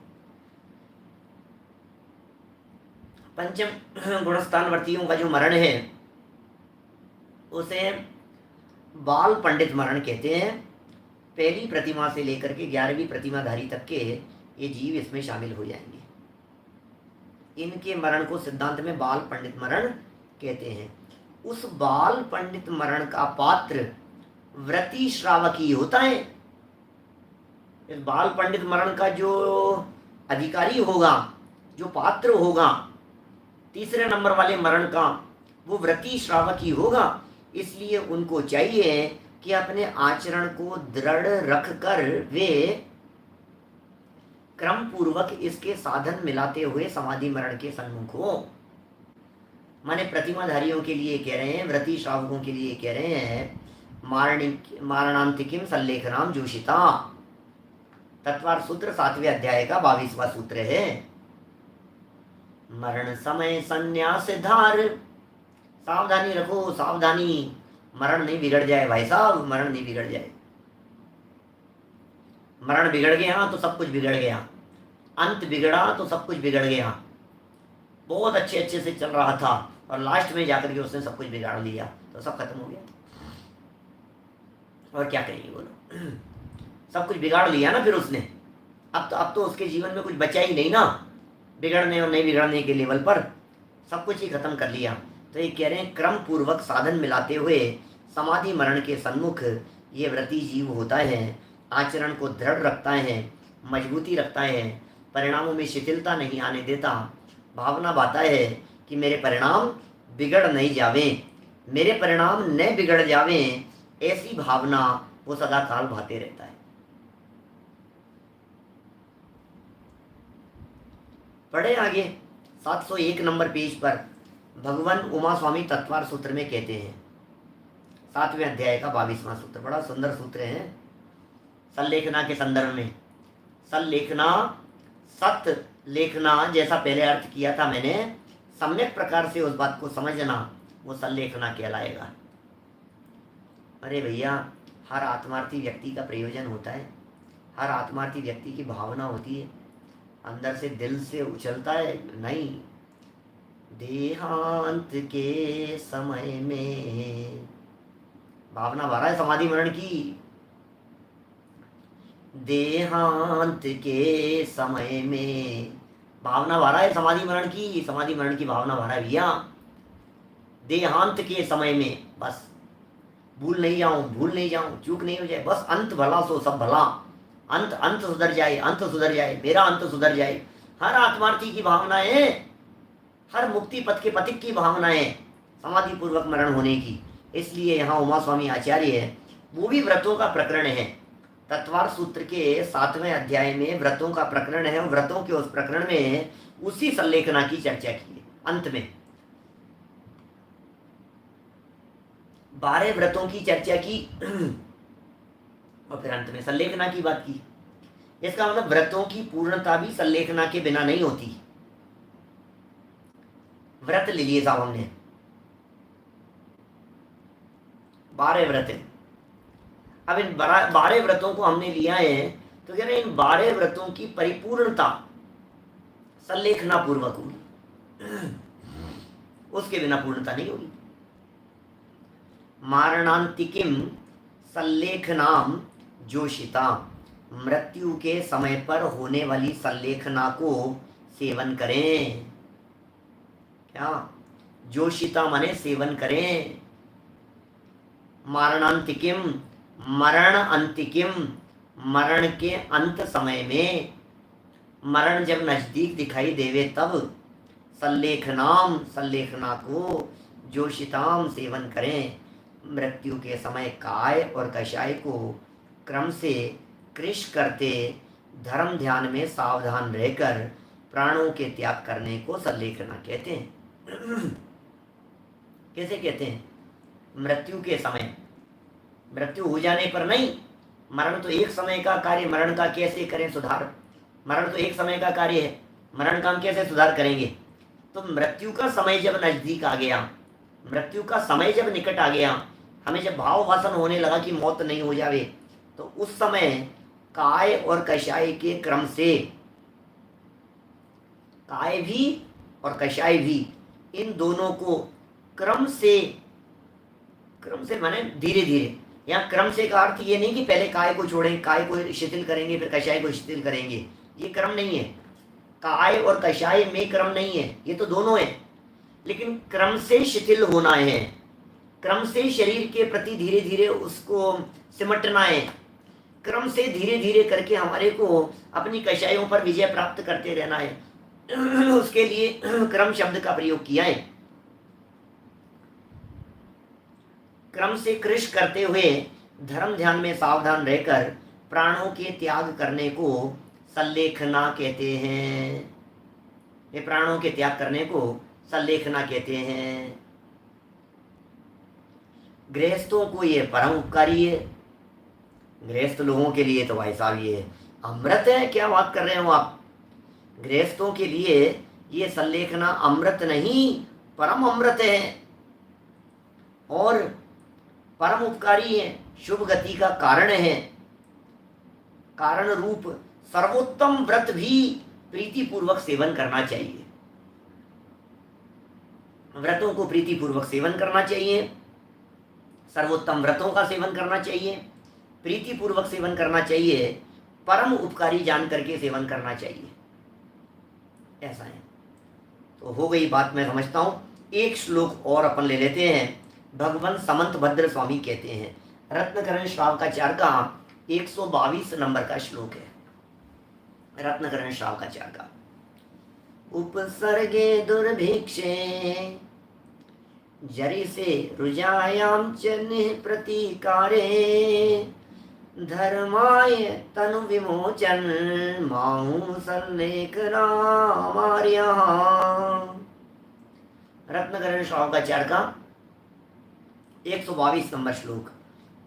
पंचम गुणस्थानवर्तियों का जो मरण है उसे बाल पंडित मरण कहते हैं। पहली प्रतिमा से लेकर के 11वीं प्रतिमाधारी तक के ये जीव इसमें शामिल हो जाएंगे। इनके मरण को सिद्धांत में बाल पंडित मरण कहते हैं। उस बाल पंडित मरण का पात्र व्रती श्रावकी होता है। इस बाल पंडित मरण का जो अधिकारी होगा, जो पात्र होगा तीसरे नंबर वाले मरण का, वो व्रती श्रावकी होगा। इसलिए उनको चाहिए कि अपने आचरण को दृढ़ रखकर वे क्रम पूर्वक इसके साधन मिलाते हुए समाधि मरण के सन्मुख हो। माने प्रतिमाधारियों के लिए कह रहे हैं, व्रती श्रावकों के लिए कह रहे हैं, मारणांतिकिम सल्लेखनाम जोशिता, तत्वार सूत्र 7वें अध्याय का 22वां सूत्र है। मरण समय संन्यास धार, सावधानी रखो, सावधानी, मरण नहीं बिगड़ जाए भाई साहब, मरण नहीं बिगड़ जाए। मरण बिगड़ गया तो सब कुछ बिगड़ गया, अंत बिगड़ा तो सब कुछ बिगड़ गया। बहुत अच्छे से चल रहा था और लास्ट में जाकर के उसने सब कुछ बिगाड़ लिया तो सब खत्म हो गया। और क्या करेंगे बोलो, सब कुछ बिगाड़ लिया ना फिर उसने। अब तो उसके जीवन में कुछ बचा ही नहीं ना, बिगड़ने और नहीं बिगड़ने के लेवल पर सब कुछ ही खत्म कर लिया। तो ये कह रहे हैं क्रम पूर्वक साधन मिलाते हुए समाधि मरण के सन्मुख ये व्रती जीव होता है। आचरण को दृढ़ रखता है, मजबूती रखता है, परिणामों में शिथिलता नहीं आने देता। भावना बाता है कि मेरे परिणाम बिगड़ नहीं जावे, मेरे परिणाम न बिगड़ जावे, ऐसी भावना वो सदा काल भाते रहता है। पढ़े आगे 701 नंबर पेज पर भगवान उमा स्वामी तत्वार सूत्र में कहते हैं, 7वें अध्याय का 22वां सूत्र, बड़ा सुंदर सूत्र है। सल्लेखना के संदर्भ में, सल्लेखना सत लेखना जैसा पहले अर्थ किया था मैंने, सम्यक प्रकार से उस बात को समझना, वो सल्लेखना कहलाएगा। अरे भैया, हर आत्मार्थी व्यक्ति का प्रयोजन होता है, हर आत्मार्थी व्यक्ति की भावना होती है, अंदर से दिल से उछलता है, नहीं देहांत के समय में भावना भरा है समाधि मरण की। देहांत के समय में भावना भरा है समाधि मरण की, समाधि मरण की भावना भरा है भैया। देहांत के समय में बस भूल नहीं जाऊं, भूल नहीं जाऊं, चूक नहीं हो जाए, बस अंत भला सो सब भला। अंत अंत सुधर जाए, अंत सुधर जाए, मेरा अंत सुधर जाए। हर आत्मार्थी की भावना है, हर मुक्ति पथ के पथिक की भावना है समाधि पूर्वक मरण होने की। इसलिए यहाँ उमा स्वामी आचार्य है, वो भी व्रतों का प्रकरण है। तत्वार सूत्र के 7वें अध्याय में व्रतों का प्रकरण है, और व्रतों के उस प्रकरण में उसी संलेखना की चर्चा की है। अंत में 12 व्रतों की चर्चा की और फिर अंत में संलेखना की बात की। इसका मतलब व्रतों की पूर्णता भी संलेखना के बिना नहीं होती। व्रत ले लिए साहब हमने, 12 व्रत है। अब इन 12 व्रतों को हमने लिया है, तो कह रहे हैं इन 12 व्रतों की परिपूर्णता संलेखना पूर्वक होगी, उसके बिना पूर्णता नहीं होगी। मारणांतिकिम संलेखनाम जोशिता, मृत्यु के समय पर होने वाली संलेखना को सेवन करें। क्या? जोशिता माने सेवन करें। मारणांतिकिम, मरण अंतिकिम, मरण के अंत समय में, मरण जब नजदीक दिखाई देवे तब संलेखनाम, संलेखना को, जोशिताम सेवन करें। मृत्यु के समय काय और कषाय को क्रम से कृश करते धर्म ध्यान में सावधान रहकर प्राणों के त्याग करने को संलेखना कहते हैं। कैसे कहते हैं? मृत्यु के समय, मृत्यु हो जाने पर नहीं, मरण तो एक समय का कार्य, मरण का कैसे करें सुधार? मरण तो एक समय का कार्य है, मरण का हम कैसे सुधार करेंगे? तो मृत्यु का समय जब नजदीक आ गया, मृत्यु का समय जब निकट आ गया, हमें जब भाव वासन होने लगा कि मौत नहीं हो जावे, तो उस समय काय और कषाय के क्रम से, काय भी और कषाय भी, इन दोनों को क्रम से, क्रम से माने धीरे धीरे। यहाँ क्रम से का अर्थ ये नहीं कि पहले काय को छोड़ें, काय को शिथिल करेंगे फिर कषाय को शिथिल करेंगे, ये क्रम नहीं है। काय और कषाय में क्रम नहीं है, ये तो दोनों है, लेकिन क्रम से शिथिल होना है, क्रम से शरीर के प्रति धीरे धीरे उसको सिमटना है, क्रम से धीरे धीरे करके हमारे को अपनी कषायों पर विजय प्राप्त करते रहना है। उसके लिए क्रम शब्द का प्रयोग किया है। क्रम से कृश करते हुए धर्म ध्यान में सावधान रहकर प्राणों के त्याग करने को संलेखना कहते हैं। ये प्राणों के त्याग करने को संलेखना कहते हैं। गृहस्थों को ये परम उपकारी है। गृहस्थ लोगों के लिए तो भाई साहब ये अमृत है। क्या बात कर रहे हो आप? गृहस्थों के लिए ये संलेखना अमृत नहीं, परम अमृत है और परम उपकारी है, शुभ गति का कारण है। कारण रूप सर्वोत्तम व्रत भी प्रीति पूर्वक सेवन करना चाहिए। व्रतों को प्रीति पूर्वक सेवन करना चाहिए, सर्वोत्तम व्रतों का सेवन करना चाहिए, प्रीति पूर्वक सेवन करना चाहिए, परम उपकारी जान करके सेवन करना चाहिए। ऐसा है। तो हो गई बात, मैं समझता हूं। एक श्लोक और अपन ले लेते हैं। भगवान समंत भद्र स्वामी कहते हैं, रत्नकरण श्रावकाचार्य का 122 नंबर का श्लोक है। रत्नकरण श्रावकाचार्य का, उपसर्गे दुर्भिक्षे जरि से रुजायाम च निःप्रतीकारे धर्माय तनु विमोचन माहु संलेखनामार्यः। रत्नकरण श्रावकाचार्य का 122 नंबर श्लोक।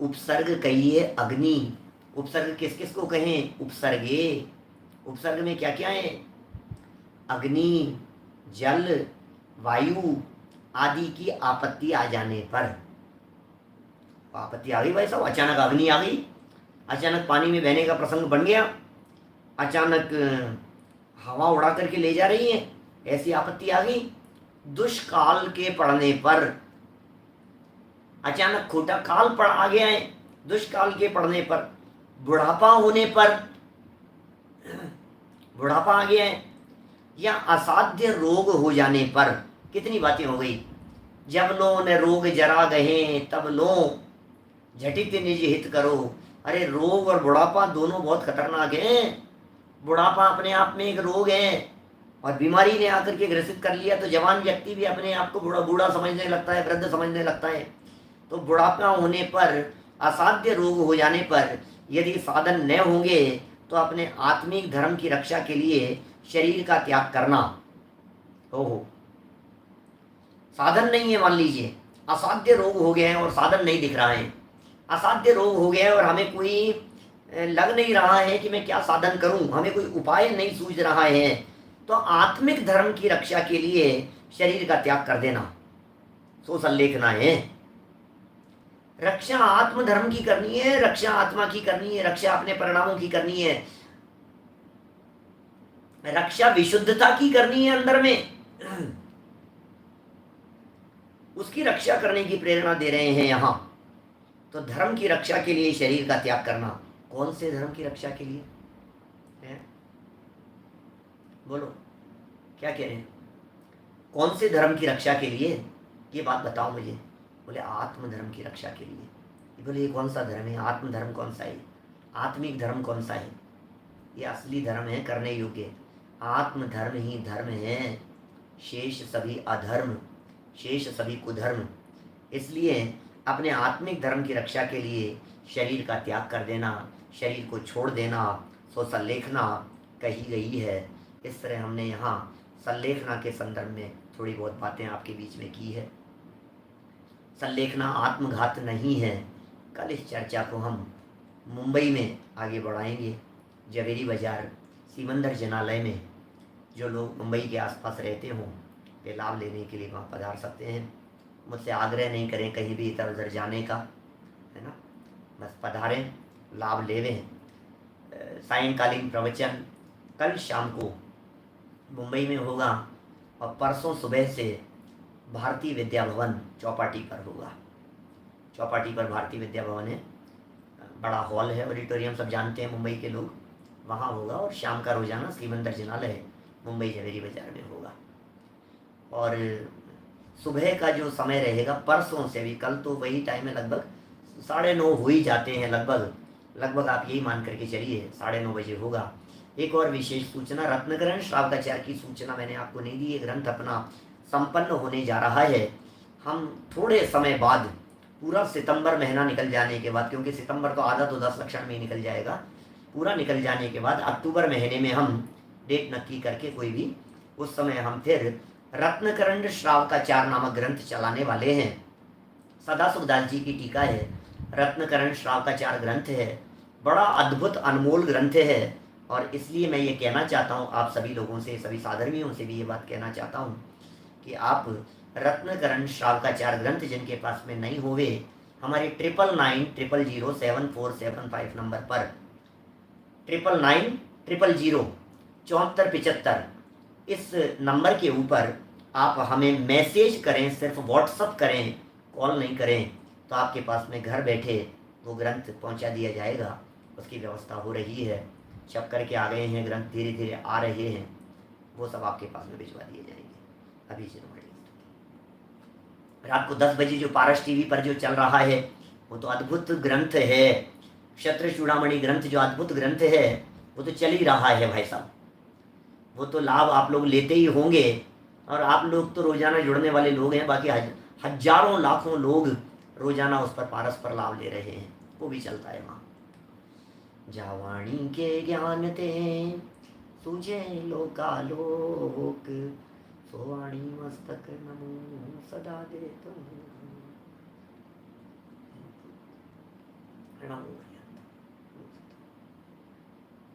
उपसर्ग कहिए अग्नि। उपसर्ग किस किस को कहें? उपसर्गे। उपसर्ग में क्या क्या है? अग्नि, जल, वायु आदि की आपत्ति आ जाने पर, आपत्ति आ गई भाई साहब, अचानक अग्नि आ गई, अचानक पानी में बहने का प्रसंग बन गया, अचानक हवा उड़ा करके ले जा रही है, ऐसी आपत्ति आ गई। दुष्काल के पड़ने पर अचानक खोटा काल पड़ आ गया है, दुष्काल के पड़ने पर, बुढ़ापा होने पर, बुढ़ापा आ गया है, या असाध्य रोग हो जाने पर। कितनी बातें हो गई। जब लो न रोग जरा गए तब लो झटित निज हित करो। अरे रोग और बुढ़ापा दोनों बहुत खतरनाक हैं। बुढ़ापा अपने आप में एक रोग है, और बीमारी ने आकर के ग्रसित कर लिया तो जवान व्यक्ति भी अपने आप को बूढ़ा बूढ़ा समझने लगता है, वृद्ध समझने लगता है। तो बुढ़ापा होने पर, असाध्य रोग हो जाने पर यदि साधन न होंगे तो अपने आत्मिक धर्म की रक्षा के लिए शरीर का त्याग करना। हो साधन नहीं है, मान लीजिए असाध्य रोग हो गए हैं और साधन नहीं दिख रहा है। असाध्य रोग हो गया है और हमें कोई लग नहीं रहा है कि मैं क्या साधन करूं, हमें कोई उपाय नहीं सूझ रहा है। तो आत्मिक धर्म की रक्षा के लिए शरीर का त्याग कर देना, सो संलेखना है। रक्षा आत्म धर्म की करनी है, रक्षा आत्मा की करनी है, रक्षा अपने परिणामों की करनी है, रक्षा विशुद्धता की करनी है अंदर में। उसकी रक्षा करने की प्रेरणा दे रहे हैं यहाँ। तो धर्म की रक्षा के लिए शरीर का त्याग करना। कौन से धर्म की रक्षा के लिए है? बोलो क्या कह रहे हैं? कौन से धर्म की रक्षा के लिए? ये बात बताओ मुझे। बोले आत्म धर्म की रक्षा के लिए। बोले ये कौन सा धर्म है? आत्म धर्म कौन सा है? आत्मिक धर्म कौन सा है? ये असली धर्म है, करने योग्य। आत्म धर्म ही धर्म है, शेष सभी अधर्म, शेष सभी कुधर्म। इसलिए अपने आत्मिक धर्म की रक्षा के लिए शरीर का त्याग कर देना, शरीर को छोड़ देना, सो संलेखना कही गई है। इस तरह हमने यहाँ संलेखना के संदर्भ में थोड़ी बहुत बातें आपके बीच में की है। संलेखना आत्मघात नहीं है। कल इस चर्चा को हम मुंबई में आगे बढ़ाएंगे। जवेरी बाजार सीमंदर जनालय में जो लोग मुंबई के आसपास रहते हों वे लाभ लेने के लिए वहाँ पधार सकते हैं। मुझसे आग्रह नहीं करें कहीं भी इधर उधर जाने का, है ना। बस पधारें, लाभ लेवें। सायंकालीन प्रवचन कल शाम को मुंबई में होगा और परसों सुबह से भारतीय विद्या भवन चौपाटी पर होगा। चौपाटी पर भारतीय विद्या भवन है, बड़ा हॉल है, ऑडिटोरियम सब जानते हैं मुंबई के लोग, वहाँ होगा। और शाम का रोजाना श्रीमंदिर जिनालय मुंबई जवेरी बाजार में होगा। और सुबह का जो समय रहेगा परसों से भी, कल तो वही टाइम है, लगभग 9:30 हो ही जाते हैं, लगभग आप यही मान करके चलिए 9:30 बजे होगा। एक और विशेष सूचना, रत्नकरण श्रावकाचार्य की सूचना मैंने आपको नहीं दी। ये ग्रंथ अपना संपन्न होने जा रहा है। हम थोड़े समय बाद, पूरा सितंबर महीना निकल जाने के बाद, क्योंकि सितंबर तो आधा तो 10 लक्षण में ही निकल जाएगा, पूरा निकल जाने के बाद अक्टूबर महीने में हम डेट नक्की करके कोई भी, उस समय हम फिर रत्नकरण श्रावकाचार्य नामक ग्रंथ चलाने वाले हैं। सदा सुखदास जी की टीका है, रत्नकरण श्रावकाचार्य ग्रंथ है, बड़ा अद्भुत अनमोल ग्रंथ है। और इसलिए मैं ये कहना चाहता हूँ आप सभी लोगों से, सभी साधर्मियों से भी ये बात कहना चाहता हूँ कि आप रत्नकरण श्रावकाचार्य ग्रंथ जिनके पास में नहीं होवे, हमारे 99900747 नंबर पर 99907475 इस नंबर के ऊपर आप हमें मैसेज करें, सिर्फ व्हाट्सअप करें, कॉल नहीं करें, तो आपके पास में घर बैठे वो ग्रंथ पहुंचा दिया जाएगा। उसकी व्यवस्था हो रही है, छप करके आ गए हैं ग्रंथ, धीरे धीरे आ रहे हैं, वो सब आपके पास में भिजवा दिए जाएंगे। अभी रात को 10 बजे जो पारस टीवी पर जो चल रहा है वो तो अद्भुत ग्रंथ है, क्षत्र चूड़ामणि ग्रंथ जो अद्भुत ग्रंथ है वो तो चल ही रहा है भाई साहब। वो तो लाभ आप लोग लेते ही होंगे, और आप लोग तो रोजाना जुड़ने वाले लोग हैं, बाकी हजारों लाखों लोग रोजाना उस पर पारस पर लाभ ले रहे हैं, वो भी चलता है वहाँ। जावाणी के ज्ञान ते तुझे लोकालोक, सोवाणी मस्तक नमो सदा दे तुम।